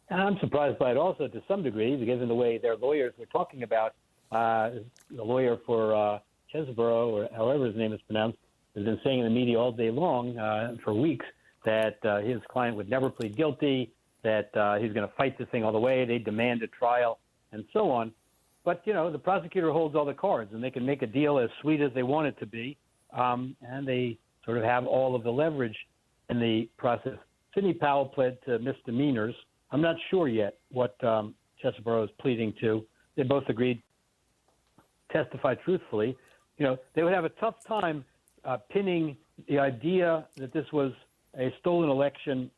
I'm surprised by it also to some degree, given the way their lawyers were talking about. The lawyer for Chesebro, or however his name is pronounced, has been saying in the media all day long for weeks that his client would never plead guilty, that he's going to fight this thing all the way. They demand a trial and so on. But, you know, the prosecutor holds all the cards, and they can make a deal as sweet as they want it to be, and they sort of have all of the leverage in the process. Sidney Powell pled to misdemeanors. I'm not sure yet what Chesebro is pleading to. They both agreed to testify truthfully. You know, they would have a tough time pinning the idea that this was a stolen election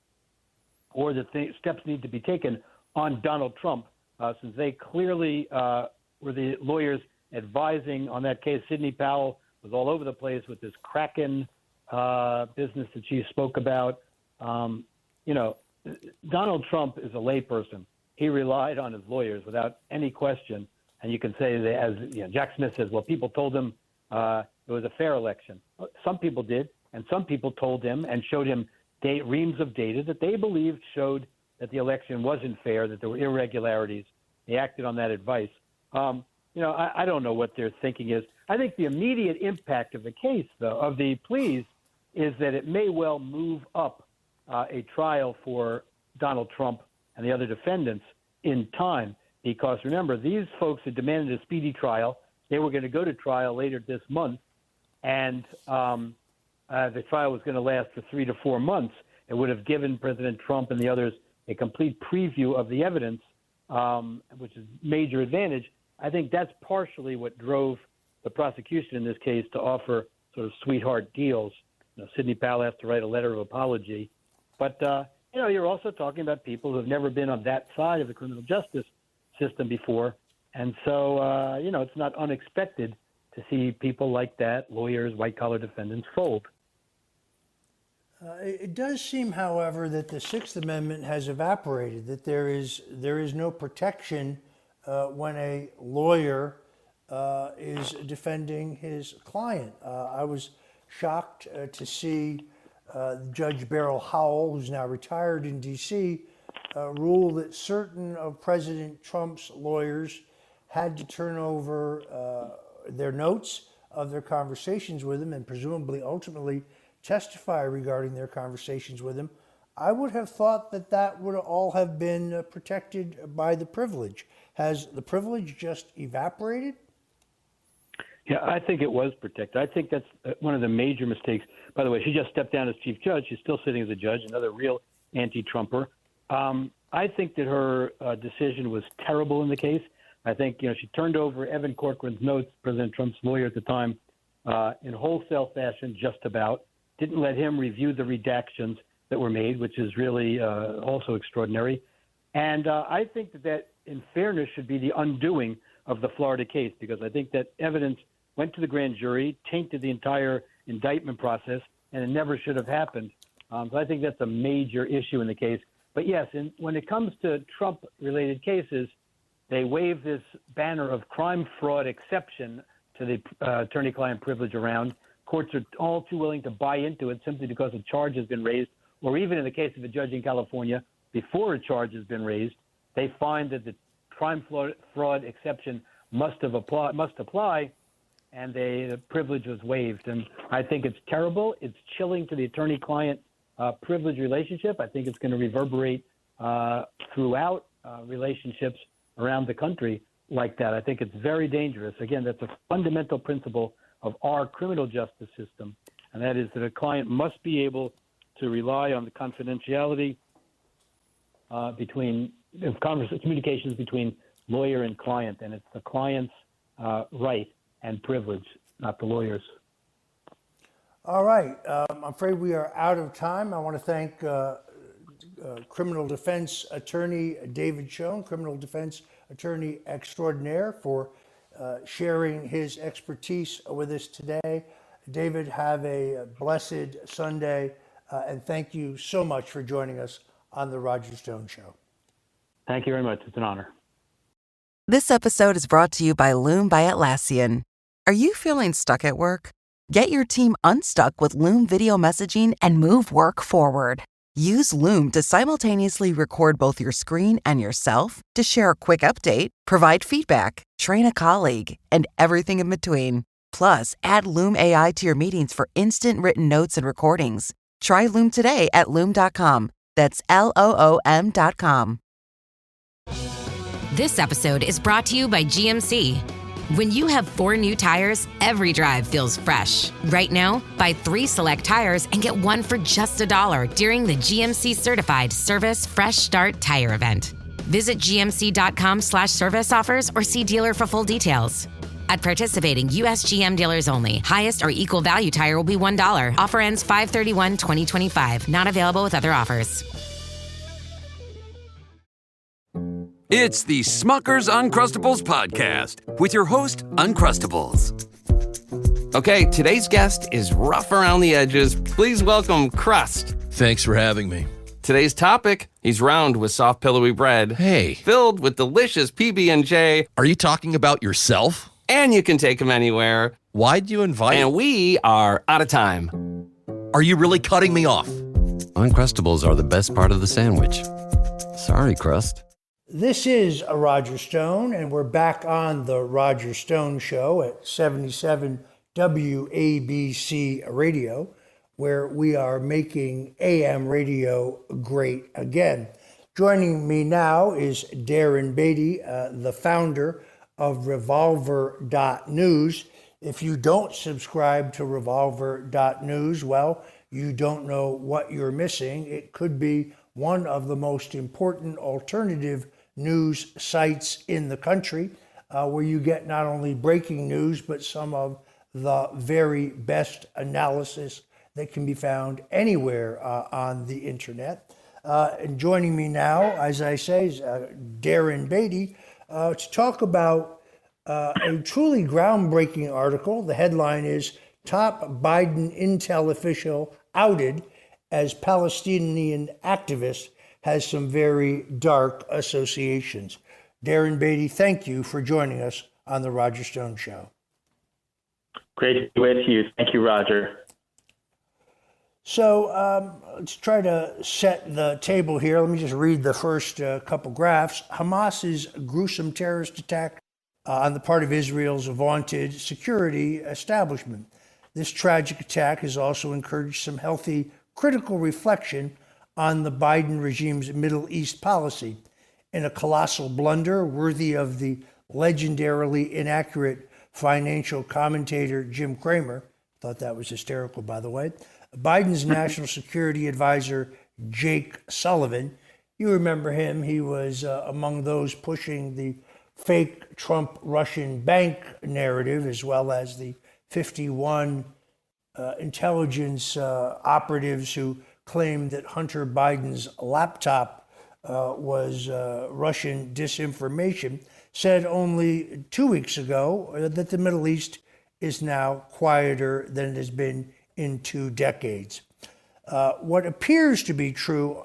or that steps need to be taken on Donald Trump, since they clearly were the lawyers advising on that case. Sidney Powell was all over the place with this Kraken business that she spoke about. You know, Donald Trump is a layperson. He relied on his lawyers without any question. And you can say that, as you know, Jack Smith says, well, people told him it was a fair election. Some people did, and some people told him and showed him reams of data that they believed showed that the election wasn't fair, that there were irregularities. They acted on that advice. You know, I don't know what their thinking is. I think the immediate impact of the case, though, of the pleas, is that it may well move up a trial for Donald Trump and the other defendants in time. Because remember, these folks had demanded a speedy trial. They were going to go to trial later this month, and the trial was going to last for 3 to 4 months. It would have given President Trump and the others a complete preview of the evidence, which is a major advantage. I think that's partially what drove the prosecution in this case to offer sort of sweetheart deals. You know, Sidney Powell has to write a letter of apology. But, you know, you're also talking about people who have never been on that side of the criminal justice system before. And so, you know, it's not unexpected to see people like that, lawyers, white-collar defendants, fold. It does seem, however, that the Sixth Amendment has evaporated, that there is no protection when a lawyer is defending his client. I was shocked to see Judge Beryl Howell, who's now retired in D.C., rule that certain of President Trump's lawyers had to turn over their notes of their conversations with him and presumably ultimately testify regarding their conversations with him. I would have thought that that would all have been protected by the privilege. Has the privilege just evaporated? Yeah, I think it was protected. I think that's one of the major mistakes. By the way, she just stepped down as chief judge. She's still sitting as a judge, another real anti-Trumper. I think that her decision was terrible in the case. I think, she turned over Evan Corcoran's notes, President Trump's lawyer at the time, in wholesale fashion, just about. Didn't let him review the redactions that were made, which is really also extraordinary. And I think that, in fairness, should be the undoing of the Florida case, because I think that evidence went to the grand jury, tainted the entire indictment process, and it never should have happened. So I think that's a major issue in the case. But yes, when it comes to Trump-related cases, they wave this banner of crime fraud exception to the attorney-client privilege around. Courts are all too willing to buy into it simply because a charge has been raised, or even in the case of a judge in California, before a charge has been raised, they find that the crime fraud exception must apply, and the privilege was waived. And I think it's terrible. It's chilling to the attorney-client privilege relationship. I think it's going to reverberate throughout relationships around the country like that. I think it's very dangerous. Again, that's a fundamental principle of our criminal justice system, and that is that a client must be able to rely on the confidentiality between communications between lawyer and client, and it's the client's right and privilege, not the lawyer's. All right. I'm afraid we are out of time. I want to thank criminal defense attorney David Schoen, criminal defense attorney extraordinaire, for sharing his expertise with us today. David, have a blessed Sunday, and thank you so much for joining us on The Roger Stone Show. Thank you very much. It's an honor. This episode is brought to you by Loom by Atlassian. Are you feeling stuck at work? Get your team unstuck with Loom video messaging and move work forward. Use Loom to simultaneously record both your screen and yourself, to share a quick update, provide feedback, train a colleague, and everything in between. Plus, add Loom AI to your meetings for instant written notes and recordings. Try Loom today at Loom.com. That's LOOM.com. This episode is brought to you by GMC. When you have 4 new tires, every drive feels fresh. Right now, buy 3 select tires and get 1 for just $1 during the GMC Certified Service Fresh Start Tire Event. Visit gmc.com/service offers or see dealer for full details. At participating U.S. GM dealers only, highest or equal value tire will be $1. Offer ends 5/31/2025. Not available with other offers. It's the Smucker's Uncrustables podcast with your host, Uncrustables. Okay, today's guest is rough around the edges. Please welcome Crust. Thanks for having me. Today's topic, he's round with soft, pillowy bread. Hey. Filled with delicious PB&J. Are you talking about yourself? And you can take him anywhere. Why'd you invite? And we are out of time. Are you really cutting me off? Uncrustables are the best part of the sandwich. Sorry, Crust. This is a Roger Stone, and we're back on the Roger Stone Show at 77 WABC Radio, where we are making AM radio great again. Joining me now is Darren Beatty, the founder of Revolver.News. If you don't subscribe to Revolver.News, well, you don't know what you're missing. It could be one of the most important alternative news sites in the country, where you get not only breaking news, but some of the very best analysis that can be found anywhere on the internet. And joining me now, as I say, is Darren Beatty, to talk about a truly groundbreaking article. The headline is Top Biden Intel Official Outed as Palestinian Activist Has Some Very Dark Associations. Darren Beatty, thank you for joining us on The Roger Stone Show. Great to be with you. Thank you, Roger. So let's try to set the table here. Let me just read the first couple graphs. Hamas's gruesome terrorist attack on the part of Israel's vaunted security establishment. This tragic attack has also encouraged some healthy critical reflection on the Biden regime's Middle East policy. In a colossal blunder worthy of the legendarily inaccurate financial commentator Jim Cramer, thought that was hysterical, by the way, Biden's national security advisor, Jake Sullivan, you remember him, he was among those pushing the fake Trump Russian bank narrative, as well as the 51 intelligence operatives who claimed that Hunter Biden's laptop was Russian disinformation, said only 2 weeks ago that the Middle East is now quieter than it has been in 2 decades. What appears to be true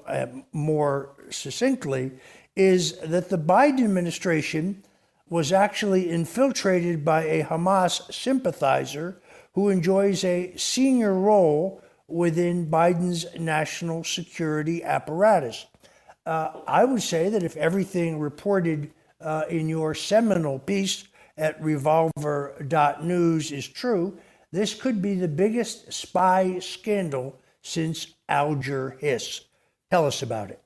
more succinctly is that the Biden administration was actually infiltrated by a Hamas sympathizer who enjoys a senior role within Biden's national security apparatus. I would say that if everything reported in your seminal piece at revolver.news is true, this could be the biggest spy scandal since Alger Hiss. Tell us about it.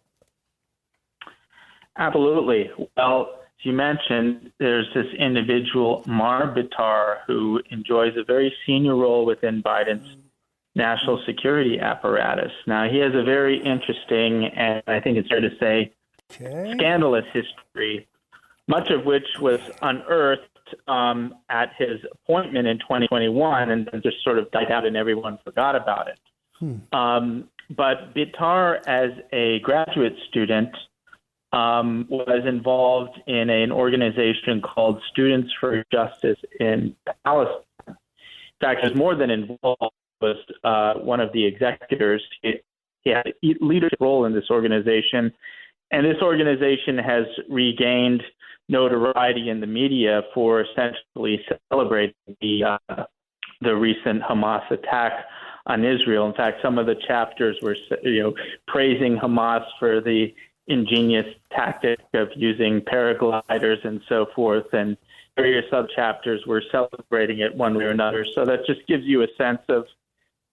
Absolutely. Well, as you mentioned, there's this individual, Mar Bitar, who enjoys a very senior role within Biden's national security apparatus. Now, he has a very interesting, and I think it's fair to say, scandalous history, much of which was unearthed at his appointment in 2021 and then just sort of died out and everyone forgot about it. But Bitar, as a graduate student, was involved in an organization called Students for Justice in Palestine. In fact, he was more than involved, was one of the executors. He had a leadership role in this organization, and this organization has regained notoriety in the media for essentially celebrating the recent Hamas attack on Israel. In fact, some of the chapters were, praising Hamas for the ingenious tactic of using paragliders and so forth, and various sub-chapters were celebrating it one way or another. So that just gives you a sense of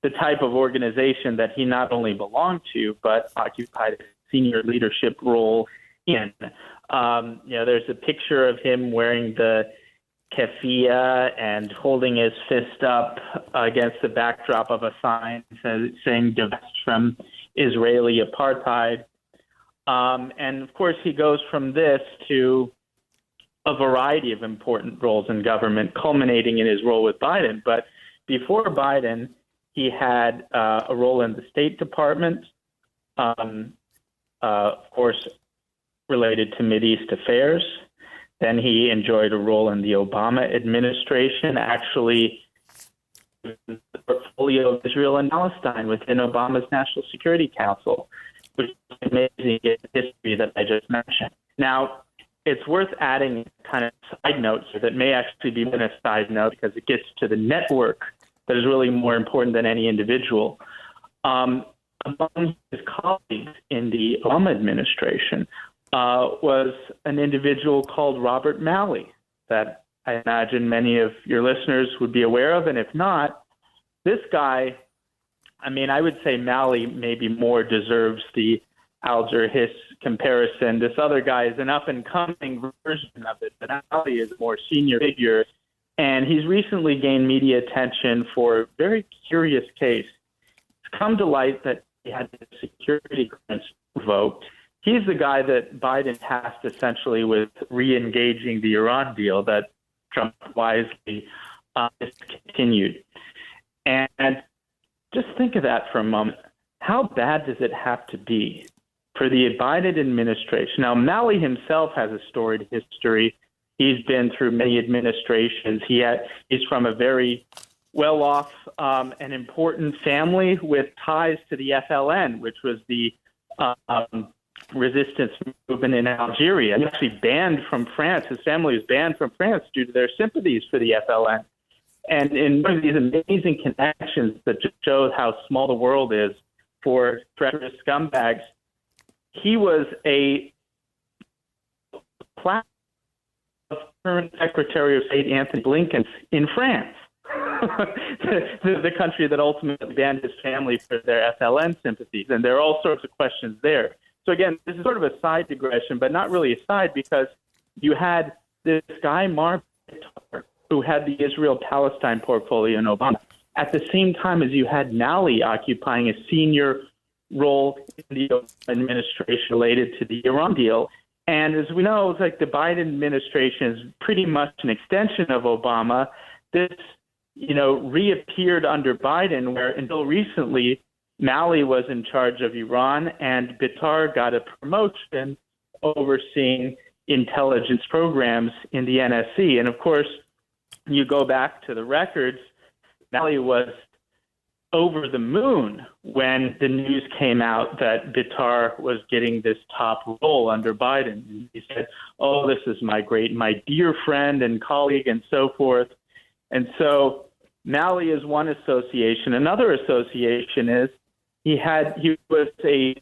the type of organization that he not only belonged to, but occupied a senior leadership role in. There's a picture of him wearing the keffiyeh and holding his fist up against the backdrop of a sign saying "divest from Israeli apartheid." And of course, he goes from this to a variety of important roles in government, culminating in his role with Biden. But before Biden, he had a role in the State Department, of course, related to Mideast affairs. Then he enjoyed a role in the Obama administration, actually the portfolio of Israel and Palestine within Obama's National Security Council, which is amazing history that I just mentioned. Now, it's worth adding kind of side notes that may actually be a side note because it gets to the network that is really more important than any individual. Among his colleagues in the Obama administration was an individual called Robert Malley that I imagine many of your listeners would be aware of. And if not, this guy, I would say Malley maybe more deserves the Alger Hiss comparison. This other guy is an up-and-coming version of it, but Malley is a more senior figure. And he's recently gained media attention for a very curious case. It's come to light that he had his security clearance revoked. He's the guy that Biden tasked essentially with re-engaging the Iran deal that Trump wisely discontinued. And just think of that for a moment. How bad does it have to be for the Biden administration? Now, Malley himself has a storied history. He's been through many administrations. He's from a very well-off and important family with ties to the FLN, which was the resistance movement in Algeria. He actually banned from France. His family was banned from France due to their sympathies for the FLN. And in one of these amazing connections that just shows how small the world is for treacherous scumbags, he was a plaque of current Secretary of State Anthony Blinken in France, the country that ultimately banned his family for their FLN sympathies. And there are all sorts of questions there. So again, this is sort of a side digression, but not really a side, because you had this guy, Mar Bitar, who had the Israel-Palestine portfolio in Obama, at the same time as you had Malley occupying a senior role in the administration related to the Iran deal. And as we know, it's like the Biden administration is pretty much an extension of Obama. This, reappeared under Biden, where until recently, Malley was in charge of Iran and Bitar got a promotion overseeing intelligence programs in the NSC. And of course, you go back to the records, Malley was over the moon when the news came out that Bitar was getting this top role under Biden. And he said, "Oh, this is my dear friend and colleague," and so forth. And so Malley is one association. Another association is he was a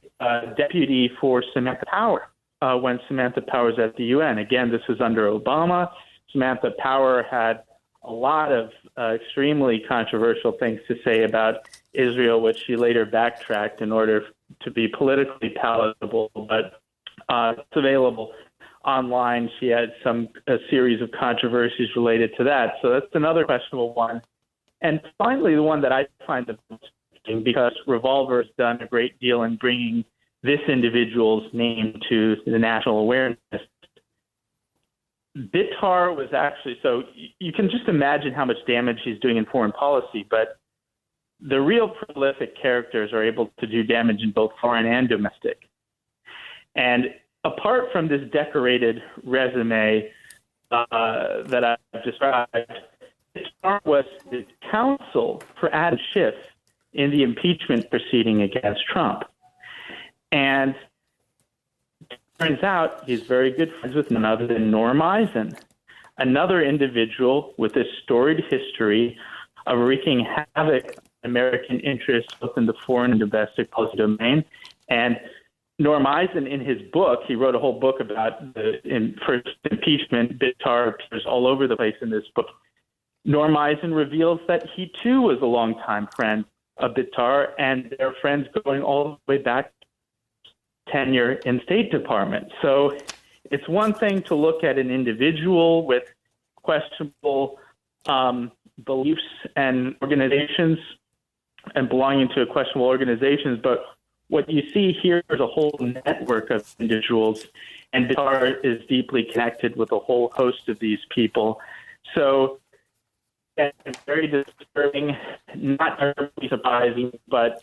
deputy for Samantha Power when Samantha Power was at the UN. Again, this was under Obama. Samantha Power had a lot of extremely controversial things to say about Israel, which she later backtracked in order to be politically palatable, but it's available online. She had a series of controversies related to that. So that's another questionable one. And finally, the one that I find the most interesting, because Revolver has done a great deal in bringing this individual's name to the national awareness. Bitar was actually, so you can just imagine how much damage he's doing in foreign policy, but the real prolific characters are able to do damage in both foreign and domestic. And apart from this decorated resume that I've described, Bitar was the counsel for Adam Schiff in the impeachment proceeding against Trump. And turns out he's very good friends with none other than Norm Eisen, another individual with a storied history of wreaking havoc on American interests both in the foreign and domestic policy domain. And Norm Eisen, in his book, he wrote a whole book about the first impeachment. Bitar appears all over the place in this book. Norm Eisen reveals that he too was a longtime friend of Bitar, and they're friends going all the way back tenure in State Department. So it's one thing to look at an individual with questionable beliefs and organizations and belonging to questionable organizations, but what you see here is a whole network of individuals, and Bitar is deeply connected with a whole host of these people. So it's very disturbing, not terribly surprising, but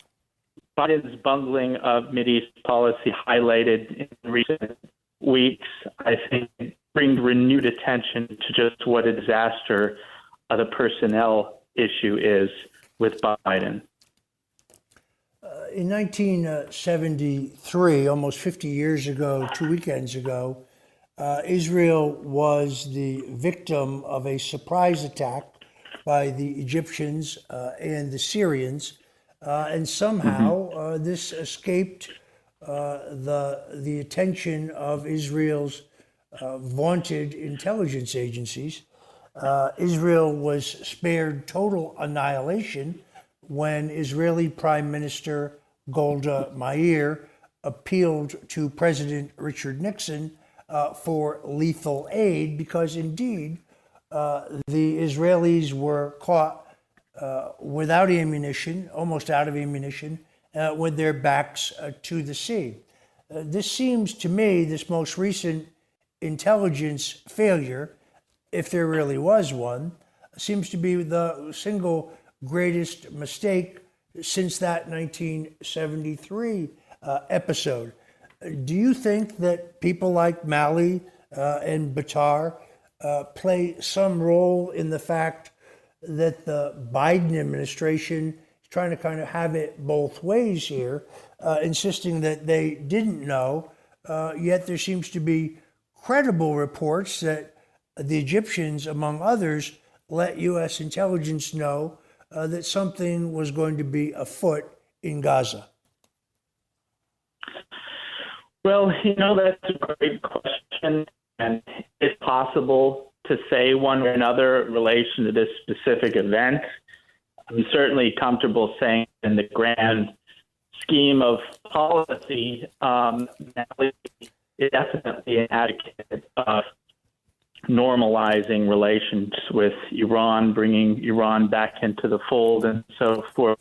Biden's bungling of Mideast policy highlighted in recent weeks, I think, brings renewed attention to just what a disaster the personnel issue is with Biden. In 1973, almost 50 years ago, 2 weekends ago, Israel was the victim of a surprise attack by the Egyptians and the Syrians. And somehow this escaped the attention of Israel's vaunted intelligence agencies. Israel was spared total annihilation when Israeli Prime Minister Golda Meir appealed to President Richard Nixon for lethal aid, because indeed the Israelis were caught without ammunition, almost out of ammunition, with their backs to the sea. This seems to me, this most recent intelligence failure, if there really was one, seems to be the single greatest mistake since that 1973 episode. Do you think that people like Malley and Bitar play some role in the fact that the Biden administration is trying to kind of have it both ways here, insisting that they didn't know, yet there seems to be credible reports that the Egyptians, among others, let U.S. intelligence know that something was going to be afoot in Gaza? Well, that's a great question, and it's possible to say one way or another in relation to this specific event. I'm certainly comfortable saying in the grand scheme of policy, Malley is definitely an advocate of normalizing relations with Iran, bringing Iran back into the fold, and so forth.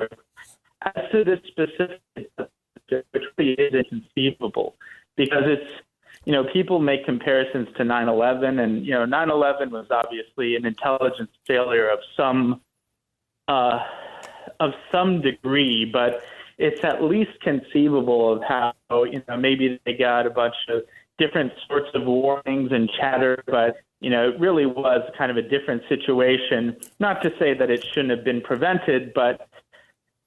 As to this specific, which really is inconceivable, because people make comparisons to 9/11, and 9/11 was obviously an intelligence failure of some degree, but it's at least conceivable of how maybe they got a bunch of different sorts of warnings and chatter, but it really was kind of a different situation. Not to say that it shouldn't have been prevented, but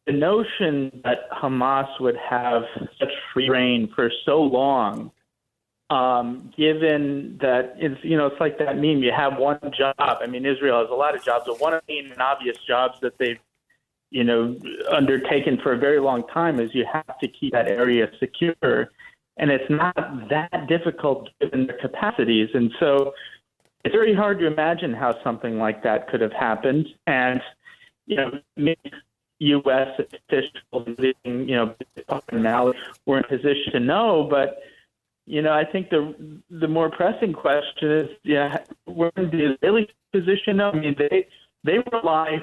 the notion that Hamas would have such free reign for so long, given that it's like that meme, you have one job. I mean, Israel has a lot of jobs, but one of the main and obvious jobs that they've undertaken for a very long time is you have to keep that area secure. And it's not that difficult given their capacities. And so it's very hard to imagine how something like that could have happened. And, maybe U.S. officials, now we're in a position to know. But, I think the more pressing question is, we're in the Israeli position. I mean, they rely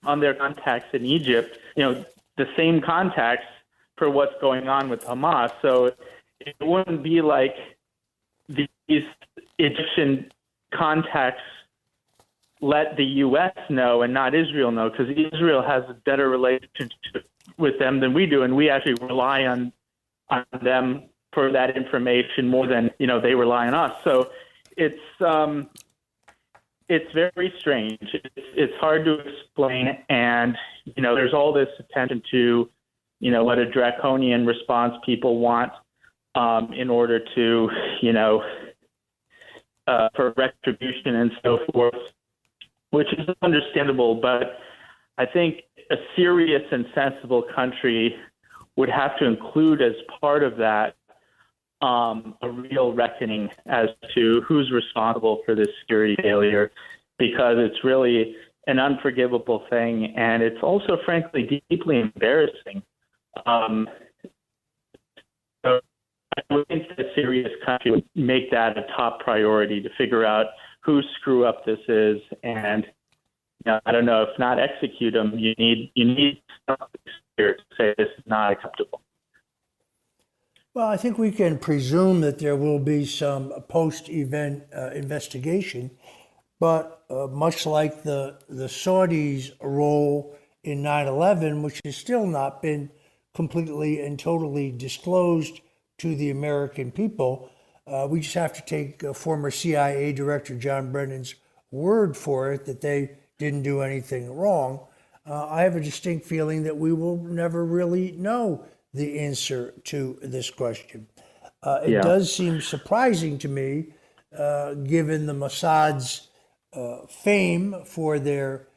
on their contacts in Egypt, the same contacts for what's going on with Hamas. So it wouldn't be like these Egyptian contacts let the U.S. know and not Israel know, because Israel has a better relationship with them than we do, and we actually rely on them for that information more than they rely on us. So it's very strange. It's hard to explain, and there's all this attention to what a draconian response people want in order to for retribution and so forth, which is understandable. But I think a serious and sensible country would have to include as part of that a real reckoning as to who's responsible for this security failure, because it's really an unforgivable thing, and it's also, frankly, deeply embarrassing. So I would think that a serious country would make that a top priority to figure out whose screw up this is, and I don't know, if not execute them, you need something here to say this is not acceptable. Well, I think we can presume that there will be some post-event investigation, but much like the Saudis' role in 9/11, which has still not been completely and totally disclosed to the American people, we just have to take former CIA Director John Brennan's word for it that they didn't do anything wrong. I have a distinct feeling that we will never really know the answer to this question. It does seem surprising to me, given the Mossad's fame for their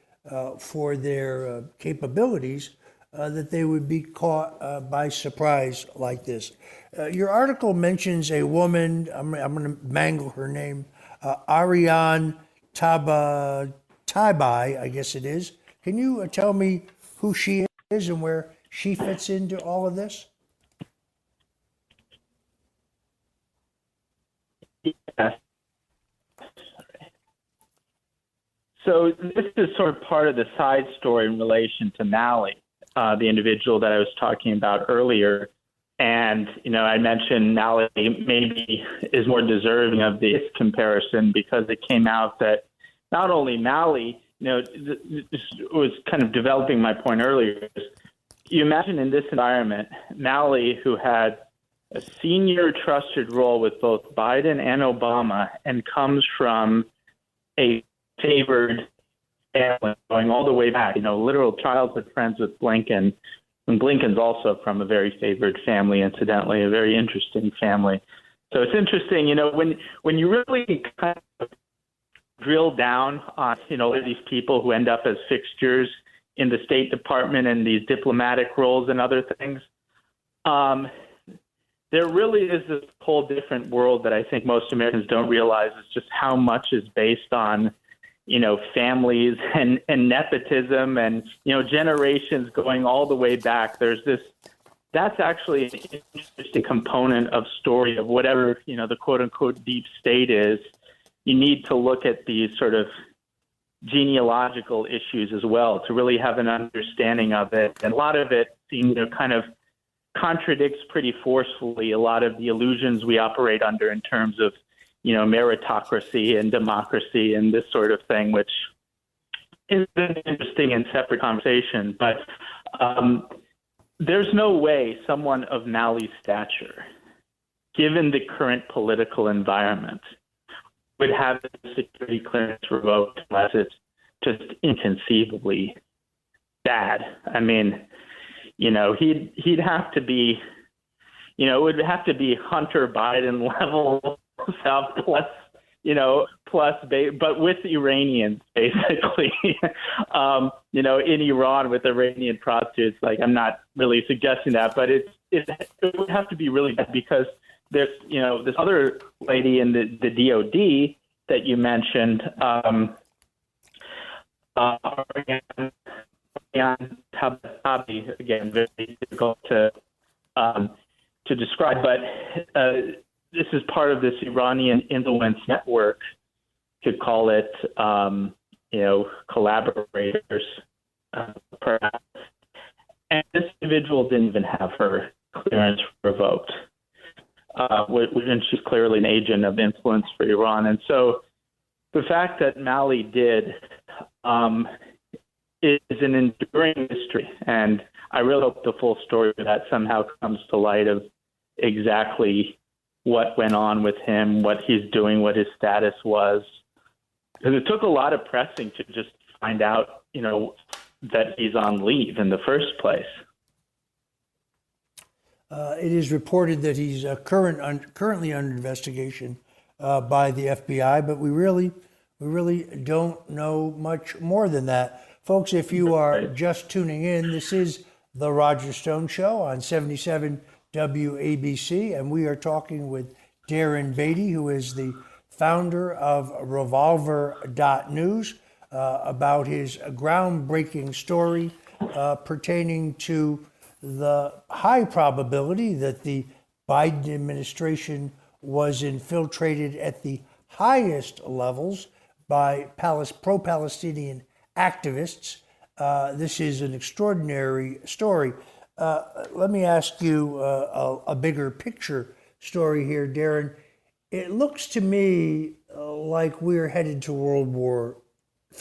capabilities, that they would be caught by surprise like this. Your article mentions a woman, I'm going to mangle her name, Ariane Taibai, I guess it is. Can you tell me who she is and where she fits into all of this? Yes. So this is sort of part of the side story in relation to Mali, the individual that I was talking about earlier. And, I mentioned Mali maybe is more deserving of this comparison because it came out that not only Mali, this was kind of developing my point earlier. You imagine in this environment, Mali, who had a senior trusted role with both Biden and Obama and comes from a favored family going all the way back, literal childhood friends with Blinken. And Blinken's also from a very favored family, incidentally, a very interesting family. So it's interesting, when you really kind of drill down on, these people who end up as fixtures in the State Department and these diplomatic roles and other things, there really is this whole different world that I think most Americans don't realize is just how much is based on, families and nepotism and, generations going all the way back. That's actually an interesting component of story of whatever, the quote unquote deep state is. You need to look at these sort of genealogical issues as well to really have an understanding of it. And a lot of it seems kind of contradicts pretty forcefully a lot of the illusions we operate under in terms of, meritocracy and democracy and this sort of thing, which is an interesting and separate conversation. But there's no way someone of Malley's stature, given the current political environment, would have the security clearance revoked unless it's just inconceivably bad. I mean, he'd have to be, it would have to be Hunter Biden level stuff plus, but with Iranians, basically, in Iran with Iranian prostitutes. Like, I'm not really suggesting that, but it would have to be really bad because there's, this other lady in the DOD that you mentioned, Ariane Tababi, again, very difficult to describe, but this is part of this Iranian influence network, could call it, collaborators, perhaps. And this individual didn't even have her clearance revoked, and she's clearly an agent of influence for Iran. And so the fact that Malley did is an enduring mystery, and I really hope the full story of that somehow comes to light of exactly what went on with him, what he's doing, what his status was. Because it took a lot of pressing to just find out, that he's on leave in the first place. It is reported that he's currently under investigation by the FBI, but we really don't know much more than that. Folks, if you are just tuning in, this is The Roger Stone Show on 77 WABC, and we are talking with Darren Beattie, who is the founder of Revolver.News, about his groundbreaking story pertaining to the high probability that the Biden administration was infiltrated at the highest levels by pro-Palestinian activists. This is an extraordinary story. Let me ask you a bigger picture story here, Darren. It looks to me like we're headed to World War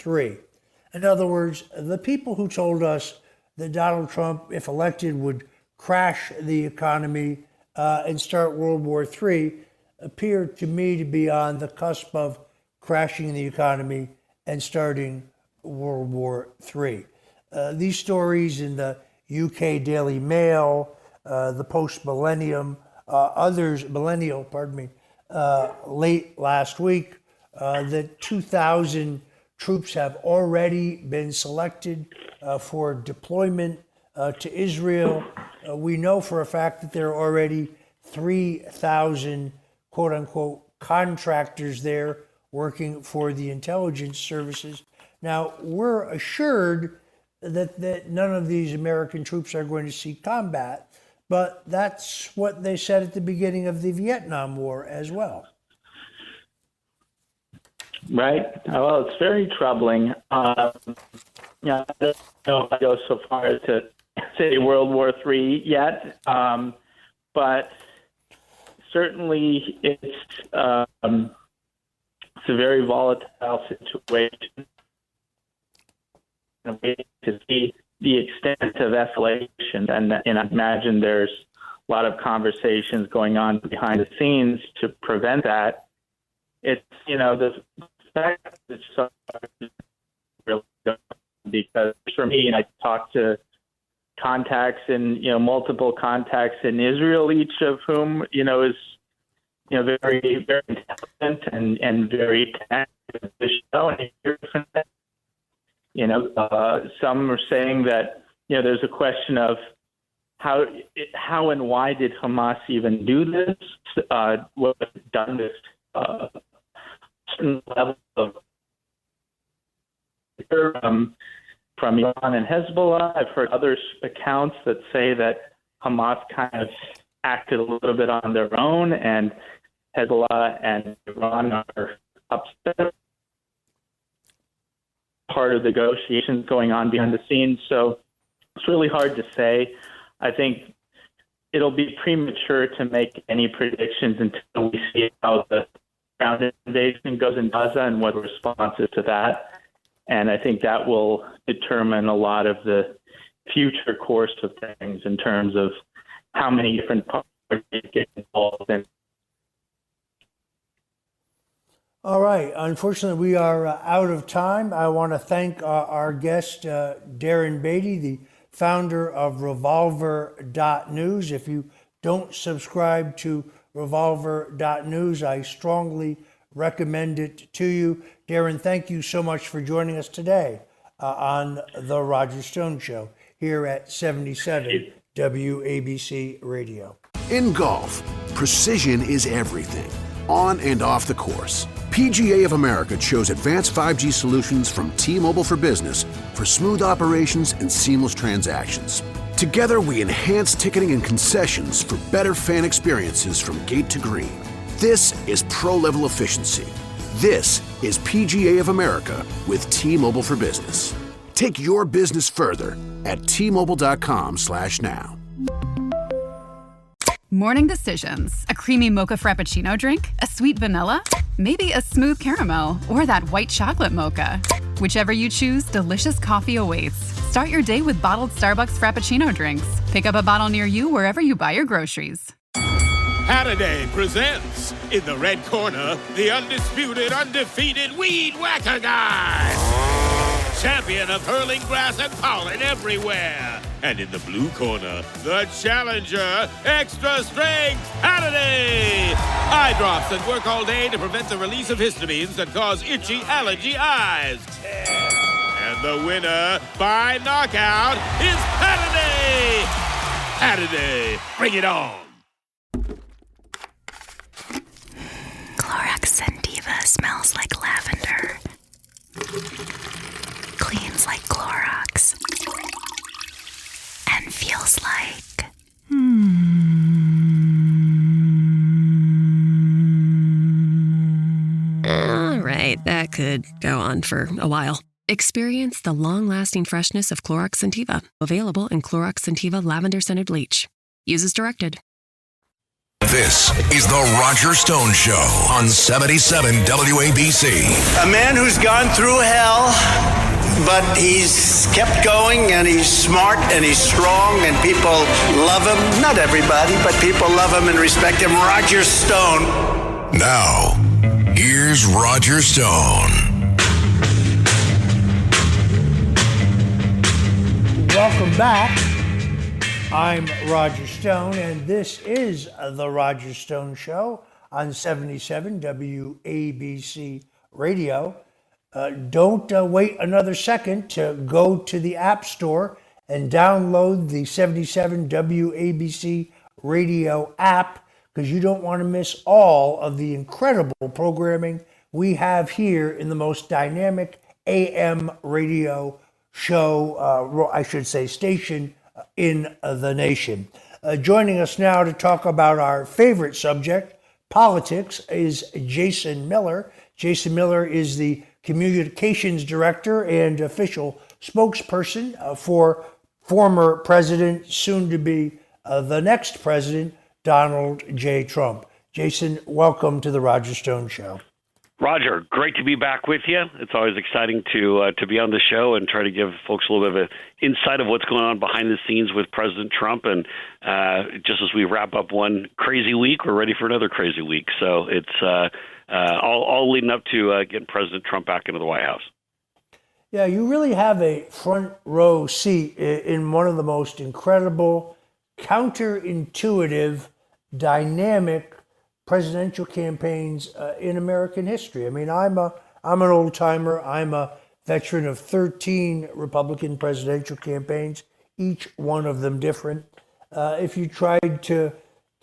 III. In other words, the people who told us that Donald Trump, if elected, would crash the economy and start World War III appear to me to be on the cusp of crashing the economy and starting World War III. These stories in the UK Daily Mail, the Post-Millennial, late last week, that 2,000 troops have already been selected for deployment to Israel. We know for a fact that there are already 3,000 quote-unquote contractors there working for the intelligence services. Now, we're assured that none of these American troops are going to see combat, but that's what they said at the beginning of the Vietnam War as well. Right. Well, it's very troubling. I don't know if I go so far as to say World War III yet, but certainly it's a very volatile situation. To see the extent of escalation, and I imagine there's a lot of conversations going on behind the scenes to prevent that. It's, the fact that it's so really good, because for me, and I talked to contacts and, multiple contacts in Israel, each of whom, is, very, very intelligent and very connected to the show and hear different things. Some are saying that, there's a question of how and why did Hamas even do this? What done this certain level of from Iran and Hezbollah. I've heard other accounts that say that Hamas kind of acted a little bit on their own, and Hezbollah and Iran are upset. Part of the negotiations going on behind the scenes. So it's really hard to say. I think it'll be premature to make any predictions until we see how the ground invasion goes in Gaza and what the response is to that. And I think that will determine a lot of the future course of things in terms of how many different parties get involved in. All right. Unfortunately, we are out of time. I want to thank our guest, Darren Beattie, the founder of Revolver.News. If you don't subscribe to Revolver.News, I strongly recommend it to you. Darren, thank you so much for joining us today on The Roger Stone Show here at 77 WABC Radio. In golf, precision is everything, on and off the course. PGA of America chose advanced 5G solutions from T-Mobile for Business for smooth operations and seamless transactions. Together, we enhance ticketing and concessions for better fan experiences from gate to green. This is pro-level efficiency. This is PGA of America with T-Mobile for Business. Take your business further at T-Mobile.com/now. Morning decisions. A creamy mocha frappuccino drink? A sweet vanilla? Maybe a smooth caramel or that white chocolate mocha. Whichever you choose, delicious coffee awaits. Start your day with bottled Starbucks Frappuccino drinks. Pick up a bottle near you wherever you buy your groceries. Hattaday presents, in the red corner, the undisputed, undefeated Weed Whacker Guy. Champion of hurling grass and pollen everywhere. And in the blue corner, the challenger, extra strength Hattaday. Eye drops that work all day to prevent the release of histamines that cause itchy allergy eyes. And the winner by knockout is Hattaday. Hattaday, bring it on. Clorox Sentiva smells like lavender. Cleans like Clorox. And feels like... All right, that could go on for a while. Experience the long-lasting freshness of Clorox Sentiva. Available in Clorox Sentiva Lavender Scented Bleach. Use as directed. This is The Roger Stone Show on 77 WABC. A man who's gone through hell, but he's kept going, and he's smart, and he's strong, and people love him. Not everybody, but people love him and respect him. Roger Stone. Now, here's Roger Stone. Welcome back. I'm Roger Stone, and this is The Roger Stone Show on 77 WABC Radio. Don't wait another second to go to the App Store and download the 77 WABC Radio app, because you don't want to miss all of the incredible programming we have here in the most dynamic AM radio show, station in the nation. Joining us now to talk about our favorite subject, politics, is Jason Miller. Jason Miller is the Communications Director and official spokesperson for former President, soon to be the next President, Donald J. Trump. Jason, welcome to the Roger Stone Show. Roger, great to be back with you. It's always exciting to be on the show and try to give folks a little bit of an insight of what's going on behind the scenes with President Trump. And just as we wrap up one crazy week, we're ready for another crazy week. So it's all leading up to getting President Trump back into the White House. Yeah, you really have a front row seat in one of the most incredible, counterintuitive, dynamic presidential campaigns in American history. I mean, I'm an old timer. I'm a veteran of 13 Republican presidential campaigns, each one of them different. If you tried to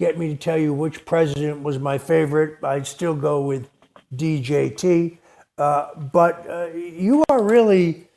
get me to tell you which president was my favorite, I'd still go with DJT. But you are really,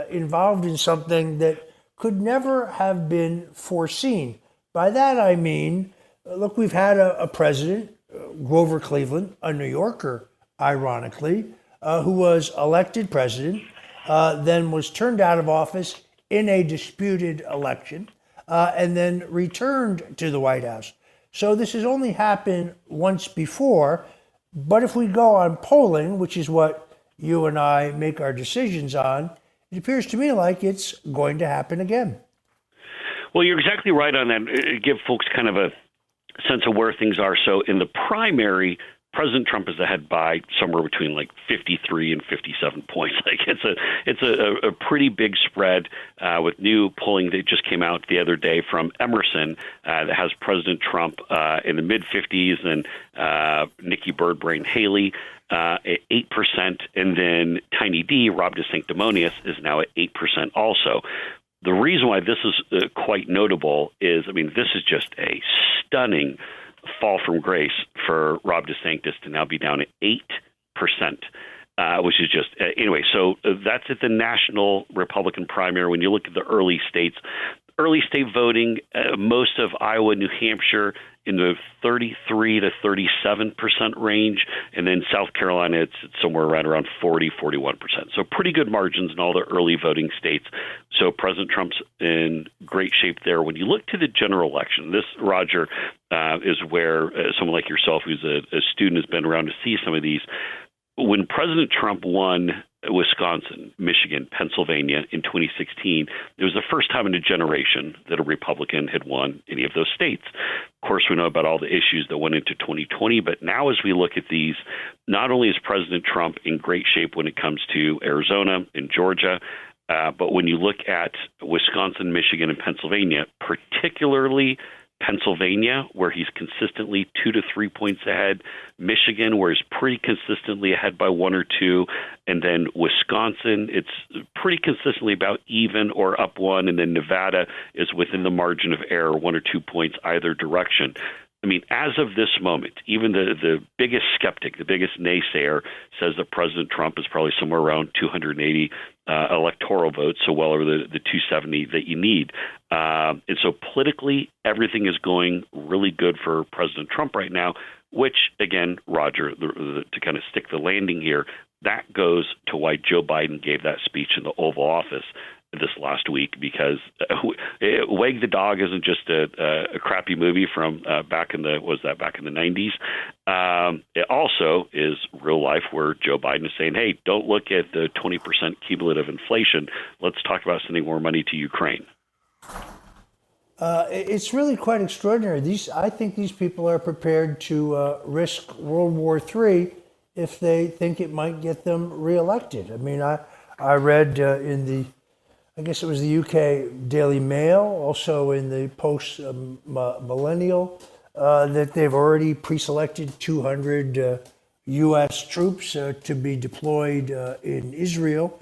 involved in something that could never have been foreseen. By that I mean, look, we've had a president, Grover Cleveland, a New Yorker, ironically, who was elected president, then was turned out of office in a disputed election, and then returned to the White House. So this has only happened once before. But if we go on polling, which is what you and I make our decisions on, it appears to me like it's going to happen again. Well, you're exactly right on that. Give folks kind of a sense of where things are. So in the primary, President Trump is ahead by somewhere between like 53 and 57 points. Like it's a pretty big spread with new polling that just came out the other day from Emerson that has President Trump in the mid 50s and Nikki Birdbrain Haley at 8%, and then Tiny D, Rob DeSanctimonious, is now at 8% also. The reason why this is quite notable is, I mean, this is just a stunning fall from grace for Rob DeSantis to now be down at 8%, which is just anyway. So that's at the national Republican primary. When you look at the early states, early state voting, most of Iowa, New Hampshire in the 33 to 37% range, and then South Carolina, it's somewhere right around 40-41%. So pretty good margins in all the early voting states. So President Trump's in great shape there. When you look to the general election, this, Roger, is where someone like yourself, who's a student, has been around to see some of these. When President Trump won Wisconsin, Michigan, Pennsylvania in 2016, it was the first time in a generation that a Republican had won any of those states. Of course, we know about all the issues that went into 2020, but now as we look at these, not only is President Trump in great shape when it comes to Arizona and Georgia, but when you look at Wisconsin, Michigan, and Pennsylvania, particularly Pennsylvania, where he's consistently 2 to 3 points ahead, Michigan, where he's pretty consistently ahead by 1 or 2, and then Wisconsin, it's pretty consistently about even or up 1, and then Nevada is within the margin of error, 1 or 2 points either direction. I mean, as of this moment, even the biggest skeptic, the biggest naysayer, says that President Trump is probably somewhere around 280 electoral votes, so well over the 270 that you need. And so politically, everything is going really good for President Trump right now, which, again, Roger, to kind of stick the landing here, that goes to why Joe Biden gave that speech in the Oval Office this last week, because Wag the Dog isn't just a crappy movie from back in the 90s. It also is real life, where Joe Biden is saying, hey, don't look at the 20% cumulative inflation. Let's talk about sending more money to Ukraine. It's really quite extraordinary. I think these people are prepared to risk World War III if they think it might get them reelected. I mean, I read in the, I guess it was the UK Daily Mail, also in the Post-Millennial, that they've already pre-selected 200 U.S. troops to be deployed in Israel.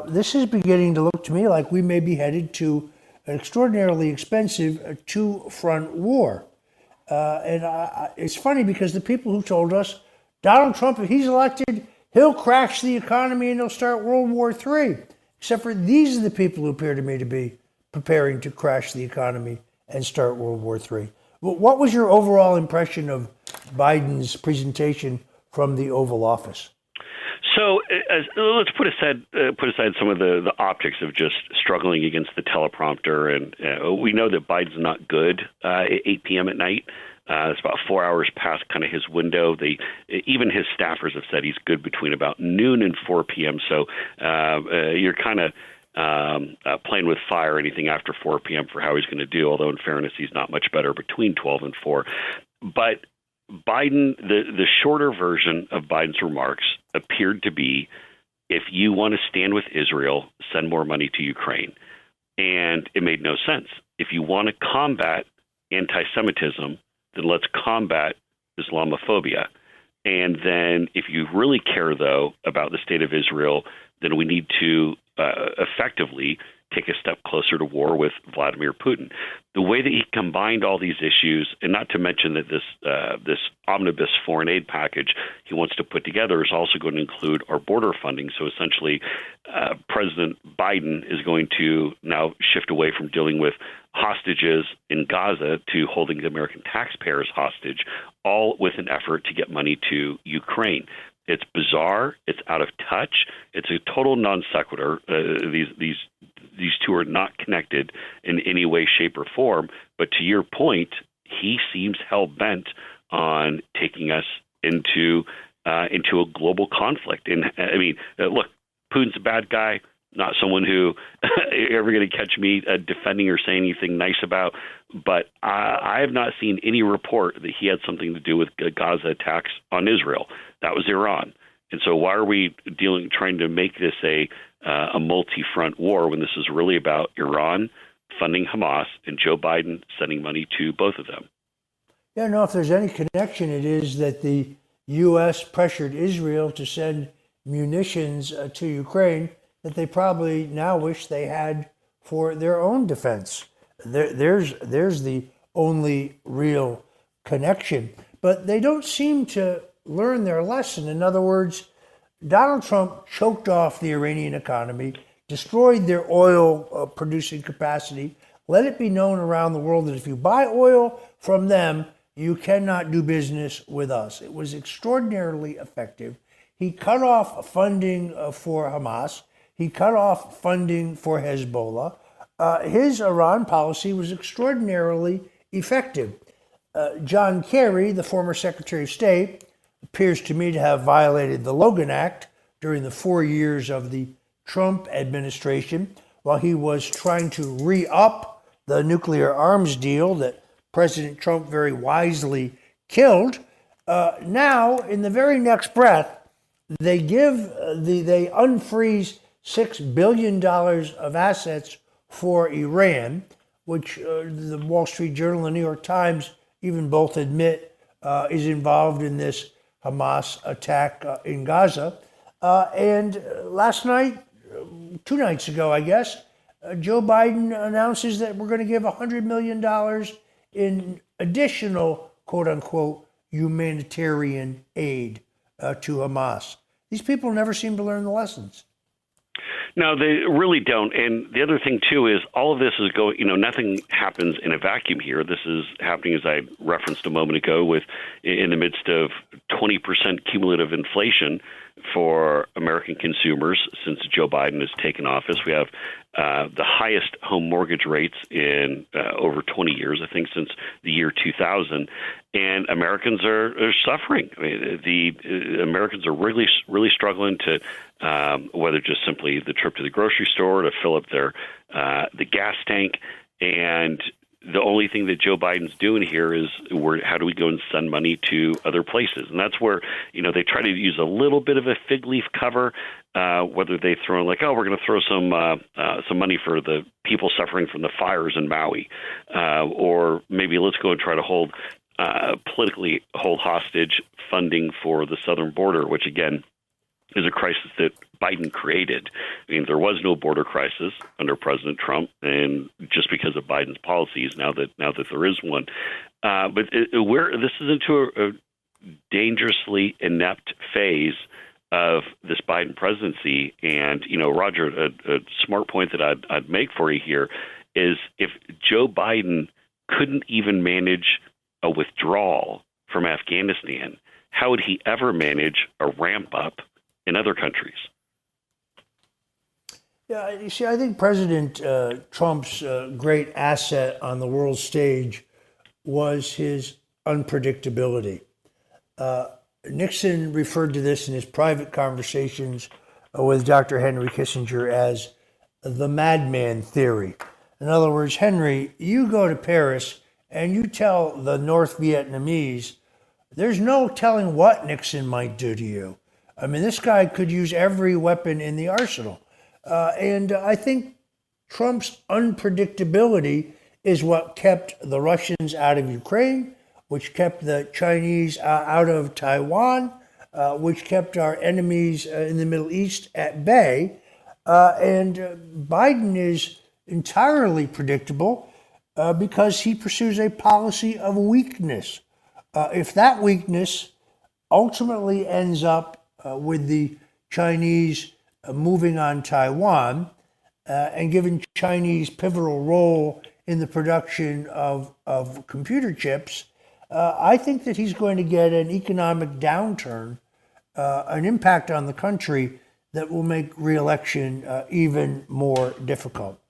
This is beginning to look to me like we may be headed to an extraordinarily expensive two-front war. It's funny because the people who told us, Donald Trump, if he's elected, he'll crash the economy and he'll start World War III. Except for these are the people who appear to me to be preparing to crash the economy and start World War III. What was your overall impression of Biden's presentation from the Oval Office? So let's put aside some of the optics of just struggling against the teleprompter, and we know that Biden's not good at 8 p.m. at night. It's about 4 hours past kind of his window. Even his staffers have said he's good between about noon and 4 p.m. So you're kind of playing with fire anything after 4 p.m. for how he's going to do, although in fairness, he's not much better between 12 and 4. But Biden, the shorter version of Biden's remarks appeared to be, if you want to stand with Israel, send more money to Ukraine. And it made no sense. If you want to combat anti-Semitism, then let's combat Islamophobia. And then if you really care, though, about the state of Israel, then we need to effectively take a step closer to war with Vladimir Putin. The way that he combined all these issues, and not to mention that this omnibus foreign aid package he wants to put together is also going to include our border funding. So essentially, President Biden is going to now shift away from dealing with hostages in Gaza to holding the American taxpayers hostage, all with an effort to get money to Ukraine. It's bizarre. It's out of touch. It's a total non sequitur. These these two are not connected in any way, shape, or form. But to your point, he seems hell-bent on taking us into a global conflict. And I mean, look, Putin's a bad guy, not someone who you're ever going to catch me defending or saying anything nice about. But I have not seen any report that he had something to do with Gaza attacks on Israel. That was Iran. And so why are we trying to make this a multi-front war when this is really about Iran funding Hamas and Joe Biden sending money to both of them? Yeah, no, if there's any connection, it is that the U.S. pressured Israel to send munitions to Ukraine that they probably now wish they had for their own defense. There's the only real connection. But they don't seem to learn their lesson. In other words, Donald Trump choked off the Iranian economy, destroyed their oil producing capacity, let it be known around the world that if you buy oil from them, you cannot do business with us. It was extraordinarily effective. He cut off funding for Hamas. He cut off funding for Hezbollah. His Iran policy was extraordinarily effective. John Kerry, the former Secretary of State, appears to me to have violated the Logan Act during the 4 years of the Trump administration while he was trying to re-up the nuclear arms deal that President Trump very wisely killed. Now, in the very next breath, they unfreeze $6 billion of assets for Iran, which the Wall Street Journal and the New York Times even both admit is involved in this Hamas attack in Gaza. And last night, 2 nights ago, I guess, Joe Biden announces that we're going to give $100 million in additional, quote unquote, humanitarian aid to Hamas. These people never seem to learn the lessons. No, they really don't. And the other thing, too, is all of this is going, nothing happens in a vacuum here. This is happening, as I referenced a moment ago, in the midst of 20% cumulative inflation for American consumers since Joe Biden has taken office. We have the highest home mortgage rates in over 20 years, I think since the year 2000. And Americans are suffering. I mean, the Americans are really, really struggling to, whether just simply the trip to the grocery store to fill up their the gas tank. And the only thing that Joe Biden's doing here is how do we go and send money to other places? And that's where, they try to use a little bit of a fig leaf cover, whether they throw in like, we're going to throw some money for the people suffering from the fires in Maui, or maybe let's go and try to politically hold hostage funding for the southern border, which again is a crisis that Biden created. I mean, there was no border crisis under President Trump, and just because of Biden's policies, now that there is one, but this is into a dangerously inept phase of this Biden presidency. And Roger, a smart point that I'd make for you here is if Joe Biden couldn't even manage a withdrawal from Afghanistan, how would he ever manage a ramp up in other countries? Yeah, you see, I think President Trump's great asset on the world stage was his unpredictability. Nixon referred to this in his private conversations with Dr. Henry Kissinger as the madman theory. In other words, Henry, you go to Paris and you tell the North Vietnamese, there's no telling what Nixon might do to you. I mean, this guy could use every weapon in the arsenal. And I think Trump's unpredictability is what kept the Russians out of Ukraine, which kept the Chinese out of Taiwan, which kept our enemies in the Middle East at bay. And Biden is entirely predictable because he pursues a policy of weakness. If that weakness ultimately ends up with the Chinese moving on Taiwan and giving Chinese pivotal role in the production of computer chips, I think that he's going to get an economic downturn, an impact on the country that will make re-election even more difficult.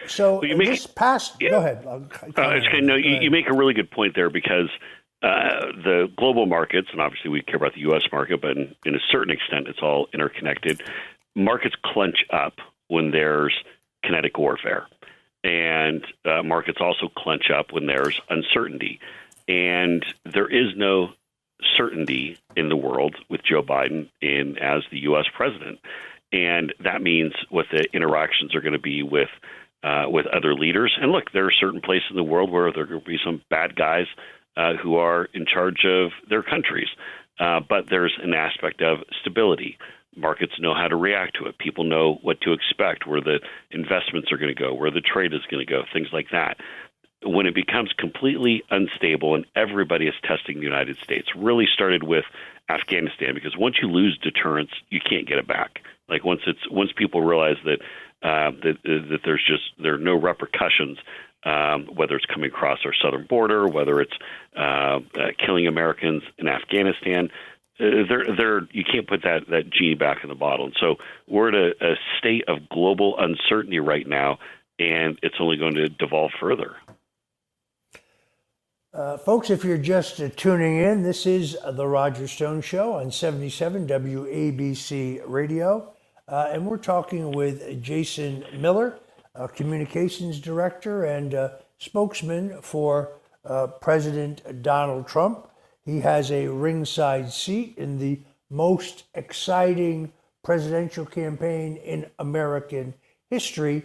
So Well, this past, go ahead. You make a really good point there because the global markets, and obviously we care about the U.S. market, but in a certain extent, it's all interconnected. Markets clench up when there's kinetic warfare, and markets also clench up when there's uncertainty. And there is no certainty in the world with Joe Biden as the U.S. president. And that means what the interactions are going to be with other leaders. And look, there are certain places in the world where there are going to be some bad guys who are in charge of their countries. But there's an aspect of stability. Markets know how to react to it. People know what to expect, where the investments are going to go, where the trade is going to go, things like that. When it becomes completely unstable and everybody is testing the United States, really started with Afghanistan, because once you lose deterrence, you can't get it back. Like once people realize that there are no repercussions, whether it's coming across our southern border, whether it's killing Americans in Afghanistan, you can't put that genie back in the bottle. And so we're at a state of global uncertainty right now, and it's only going to devolve further. Folks, if you're just tuning in, this is the Roger Stone Show on 77 WABC Radio. And we're talking with Jason Miller, Communications Director and spokesman for President Donald Trump. He has a ringside seat in the most exciting presidential campaign in American history.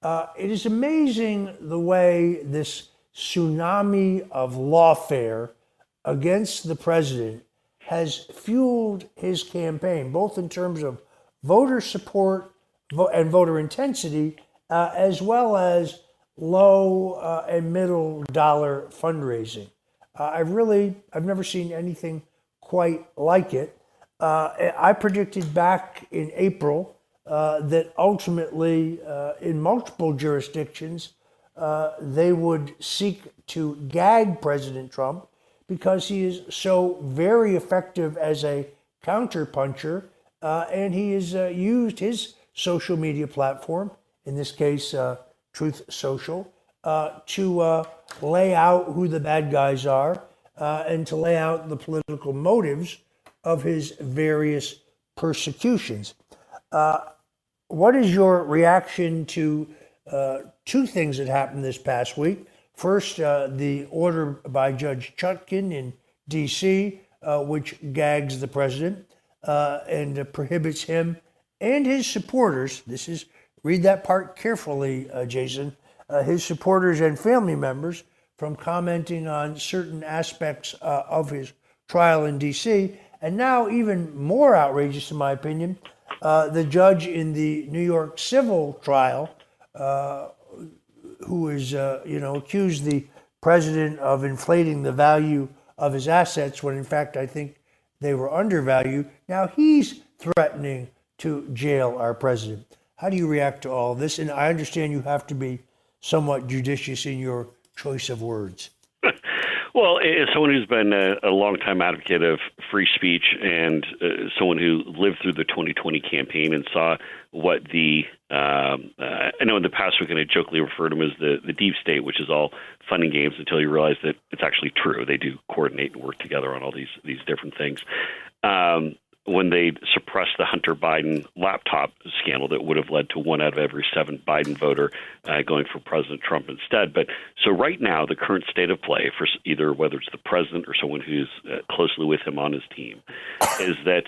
It is amazing the way this tsunami of lawfare against the president has fueled his campaign, both in terms of voter support and voter intensity, as well as low and middle dollar fundraising. I've never seen anything quite like it. I predicted back in April that ultimately, in multiple jurisdictions, they would seek to gag President Trump because he is so very effective as a counterpuncher, and he has used his social media platform, in this case, Truth Social, to lay out who the bad guys are and to lay out the political motives of his various persecutions. What is your reaction to two things that happened this past week? First, the order by Judge Chutkan in D.C., which gags the president and prohibits him and his supporters. Read that part carefully, Jason. His supporters and family members from commenting on certain aspects of his trial in D.C. And now, even more outrageous, in my opinion, the judge in the New York civil trial, who is, accused the president of inflating the value of his assets when, in fact, I think they were undervalued. Now he's threatening to jail our president. How do you react to all this? And I understand you have to be somewhat judicious in your choice of words. Well, as someone who's been a longtime advocate of free speech and someone who lived through the 2020 campaign and saw what I know in the past we're going to jokingly refer to them as the deep state, which is all fun and games until you realize that it's actually true. They do coordinate and work together on all these different things. When they suppressed the Hunter Biden laptop scandal that would have led to 1 out of every 7 Biden voter going for President Trump instead. But so right now, the current state of play for either whether it's the president or someone who's closely with him on his team is that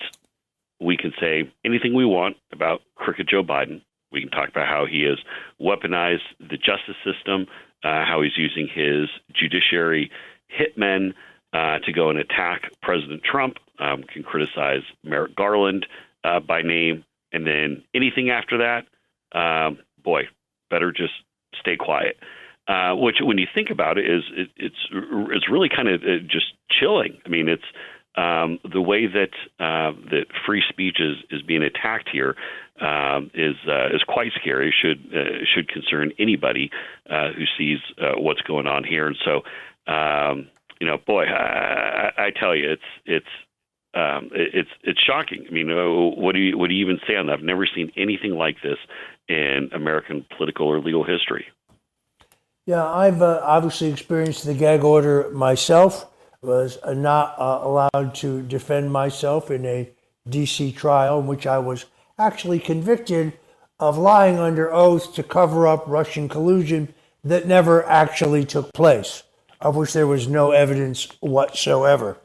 we can say anything we want about crooked Joe Biden. We can talk about how he has weaponized the justice system, how he's using his judiciary hitmen to go and attack President Trump, can criticize Merrick Garland by name, and then anything after that, better just stay quiet. Which, when you think about it, it's really kind of just chilling. I mean, it's the way that that free speech is being attacked here is quite scary. Should concern anybody who sees what's going on here. And so, I tell you, it's shocking. I mean, what do you even say on that? I've never seen anything like this in American political or legal history. Yeah, I've obviously experienced the gag order myself. Was not allowed to defend myself in a D.C. trial in which I was actually convicted of lying under oath to cover up Russian collusion that never actually took place, of which there was no evidence whatsoever.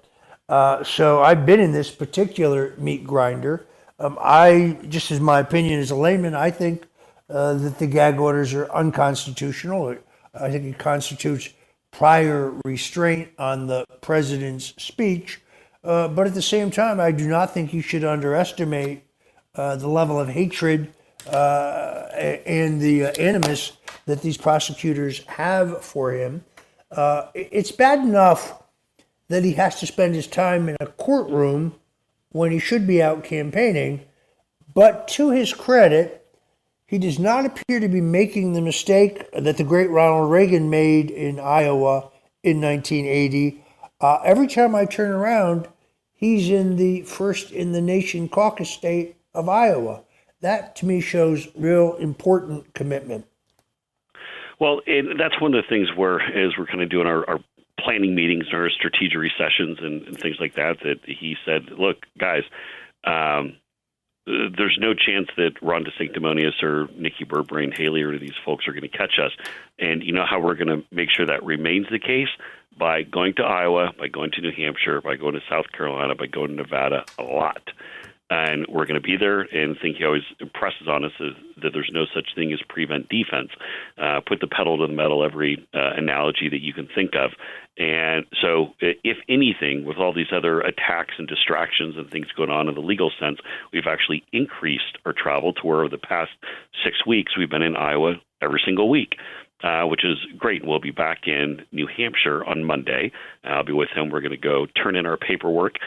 So I've been in this particular meat grinder. Just as my opinion as a layman, I think that the gag orders are unconstitutional. I think it constitutes prior restraint on the president's speech. But at the same time, I do not think you should underestimate the level of hatred and the animus that these prosecutors have for him. It's bad enough that he has to spend his time in a courtroom when he should be out campaigning, but to his credit, he does not appear to be making the mistake that the great Ronald Reagan made in Iowa in 1980. Every time I turn around, he's in the first in the nation caucus state of Iowa. That, to me, shows real important commitment. Well, and that's one of the things where, as we're kind of doing our planning meetings or our strategic recessions and things like that, that he said, look, guys, there's no chance that Ron DeSanctimonious or Nikki Burbrain, Haley, or these folks are going to catch us. And you know how we're going to make sure that remains the case? By going to Iowa, by going to New Hampshire, by going to South Carolina, by going to Nevada a lot. And we're going to be there, and I think he always impresses on us that there's no such thing as prevent defense. Put the pedal to the metal, every analogy that you can think of. And so if anything, with all these other attacks and distractions and things going on in the legal sense, we've actually increased our travel to where the past 6 weeks we've been in Iowa every single week. Which is great. We'll be back in New Hampshire on Monday. I'll be with him. We're going to go turn in our paperwork.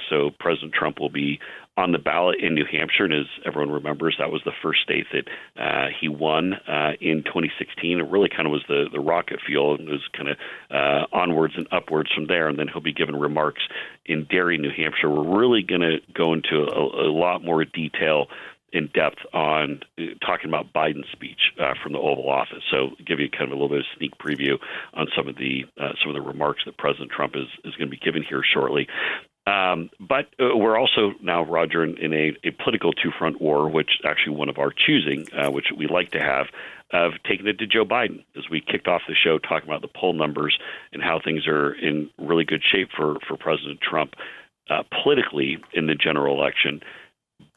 So President Trump will be on the ballot in New Hampshire. And as everyone remembers, that was the first state that he won in 2016. It really kind of was the rocket fuel, and it was kind of onwards and upwards from there. And then he'll be giving remarks in Derry, New Hampshire. We're really going to go into a lot more detail in depth on talking about Biden's speech from the Oval Office. So give you kind of a little bit of sneak preview on some of the remarks that President Trump is going to be giving here shortly. But we're also now, Roger, in a political two-front war, which actually one of our choosing, which we like to have, of taking it to Joe Biden. As we kicked off the show talking about the poll numbers and how things are in really good shape for President Trump politically in the general election,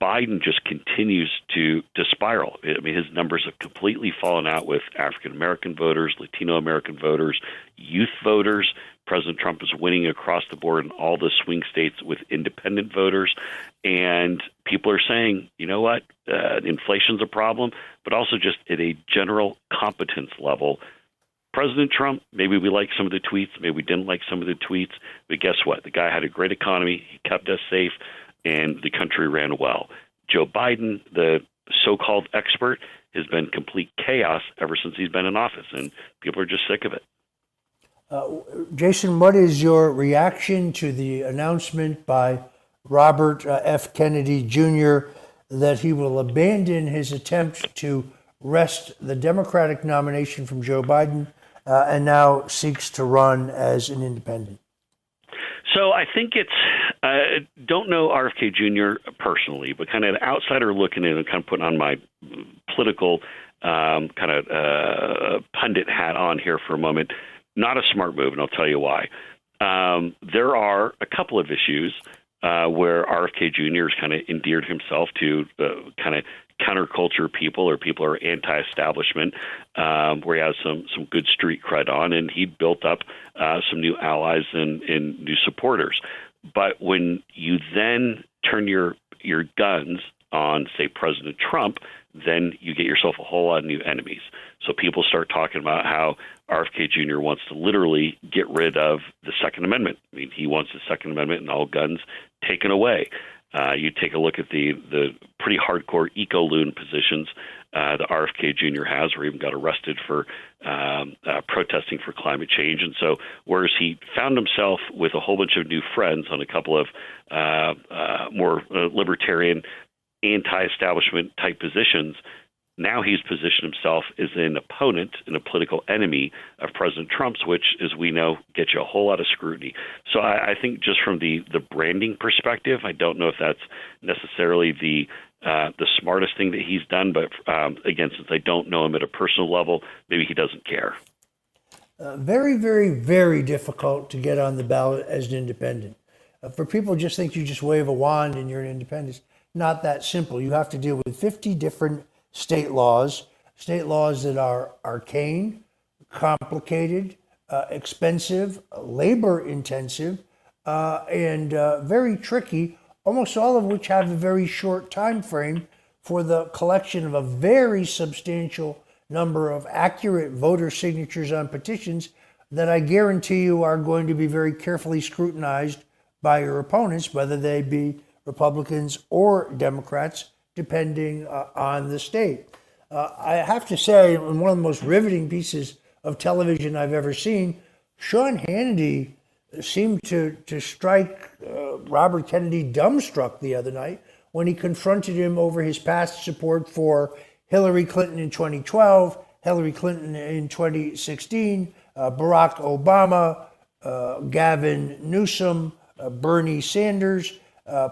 Biden just continues to spiral. I mean, his numbers have completely fallen out with African-American voters, Latino-American voters, youth voters. President Trump is winning across the board in all the swing states with independent voters. And people are saying, you know what, inflation's a problem, but also just at a general competence level. President Trump, maybe we like some of the tweets, maybe we didn't like some of the tweets, but guess what? The guy had a great economy. He kept us safe, and the country ran well. Joe Biden, the so-called expert, has been complete chaos ever since he's been in office, and people are just sick of it. Jason, what is your reaction to the announcement by Robert F. Kennedy Jr. that he will abandon his attempt to wrest the Democratic nomination from Joe Biden and now seeks to run as an independent? So I think it's, don't know RFK Jr. personally, but kind of an outsider looking in and kind of putting on my political pundit hat on here for a moment. Not a smart move, and I'll tell you why. There are a couple of issues where RFK Jr. has kind of endeared himself to kind of counterculture people or people who are anti-establishment, where he has some good street cred on, and he built up some new allies and new supporters. But when you then turn your guns on, say, President Trump, then you get yourself a whole lot of new enemies. So people start talking about how RFK Jr. wants to literally get rid of the Second Amendment. I mean, he wants the Second Amendment and all guns taken away. You take a look at the pretty hardcore eco-loon positions that RFK Jr. has, where he even got arrested for protesting for climate change. And so whereas he found himself with a whole bunch of new friends on a couple of more libertarian, anti-establishment type positions, Now he's positioned himself as an opponent and a political enemy of President Trump's, which, as we know, gets you a whole lot of scrutiny. So I think just from the branding perspective, I don't know if that's necessarily the smartest thing that he's done. But again, since I don't know him at a personal level, maybe he doesn't care. Very, very, very difficult to get on the ballot as an independent. For people who just think you just wave a wand and you're an independent, not that simple. You have to deal with 50 different state laws that are arcane, complicated, expensive, labor intensive, and very tricky, almost all of which have a very short time frame for the collection of a very substantial number of accurate voter signatures on petitions that I guarantee you are going to be very carefully scrutinized by your opponents, whether they be Republicans or Democrats, depending on the state. I have to say, in one of the most riveting pieces of television I've ever seen, Sean Hannity seemed to strike Robert Kennedy dumbstruck the other night when he confronted him over his past support for Hillary Clinton in 2012, Hillary Clinton in 2016, Barack Obama, Gavin Newsom, Bernie Sanders,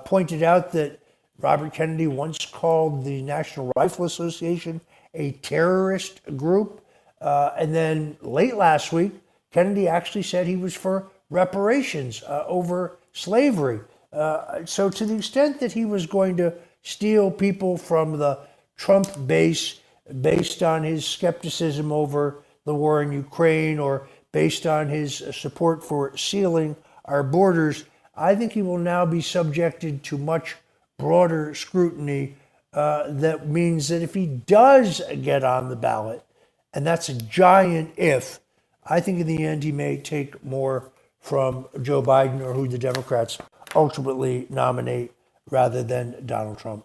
pointed out that Robert Kennedy once called the National Rifle Association a terrorist group. And then late last week, Kennedy actually said he was for reparations over slavery. So to the extent that he was going to steal people from the Trump base based on his skepticism over the war in Ukraine or based on his support for sealing our borders, I think he will now be subjected to much broader scrutiny. That means that if he does get on the ballot, and that's a giant if, I think in the end he may take more from Joe Biden or who the Democrats ultimately nominate rather than Donald Trump.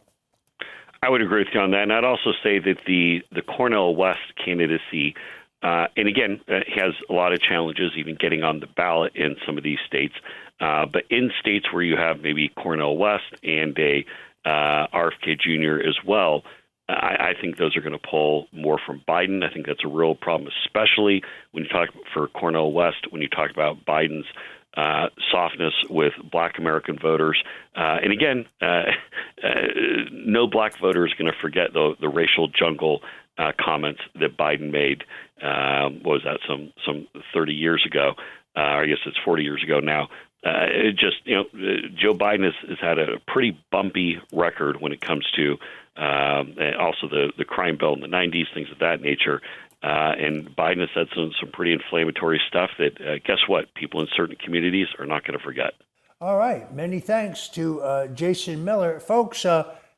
I would agree with you on that. And I'd also say that the Cornel West candidacy, and again, has a lot of challenges even getting on the ballot in some of these states. But in states where you have maybe Cornel West and a RFK Jr. as well, I think those are going to pull more from Biden. I think that's a real problem, especially when you talk for Cornel West, when you talk about Biden's softness with Black American voters. And again, no Black voter is going to forget the racial jungle comments that Biden made. What was that, some 30 years ago? Or I guess it's 40 years ago now. Joe Biden has had a pretty bumpy record when it comes to also the crime bill in the 90s, things of that nature. And Biden has said some pretty inflammatory stuff that, guess what, people in certain communities are not going to forget. All right. Many thanks to Jason Miller. Folks,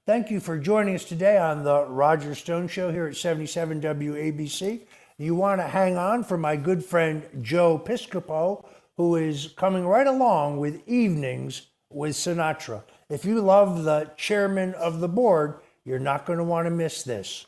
thank you for joining us today on the Roger Stone Show here at 77 WABC. You want to hang on for my good friend Joe Piscopo, who is coming right along with Evenings with Sinatra. If you love the chairman of the board, you're not going to want to miss this.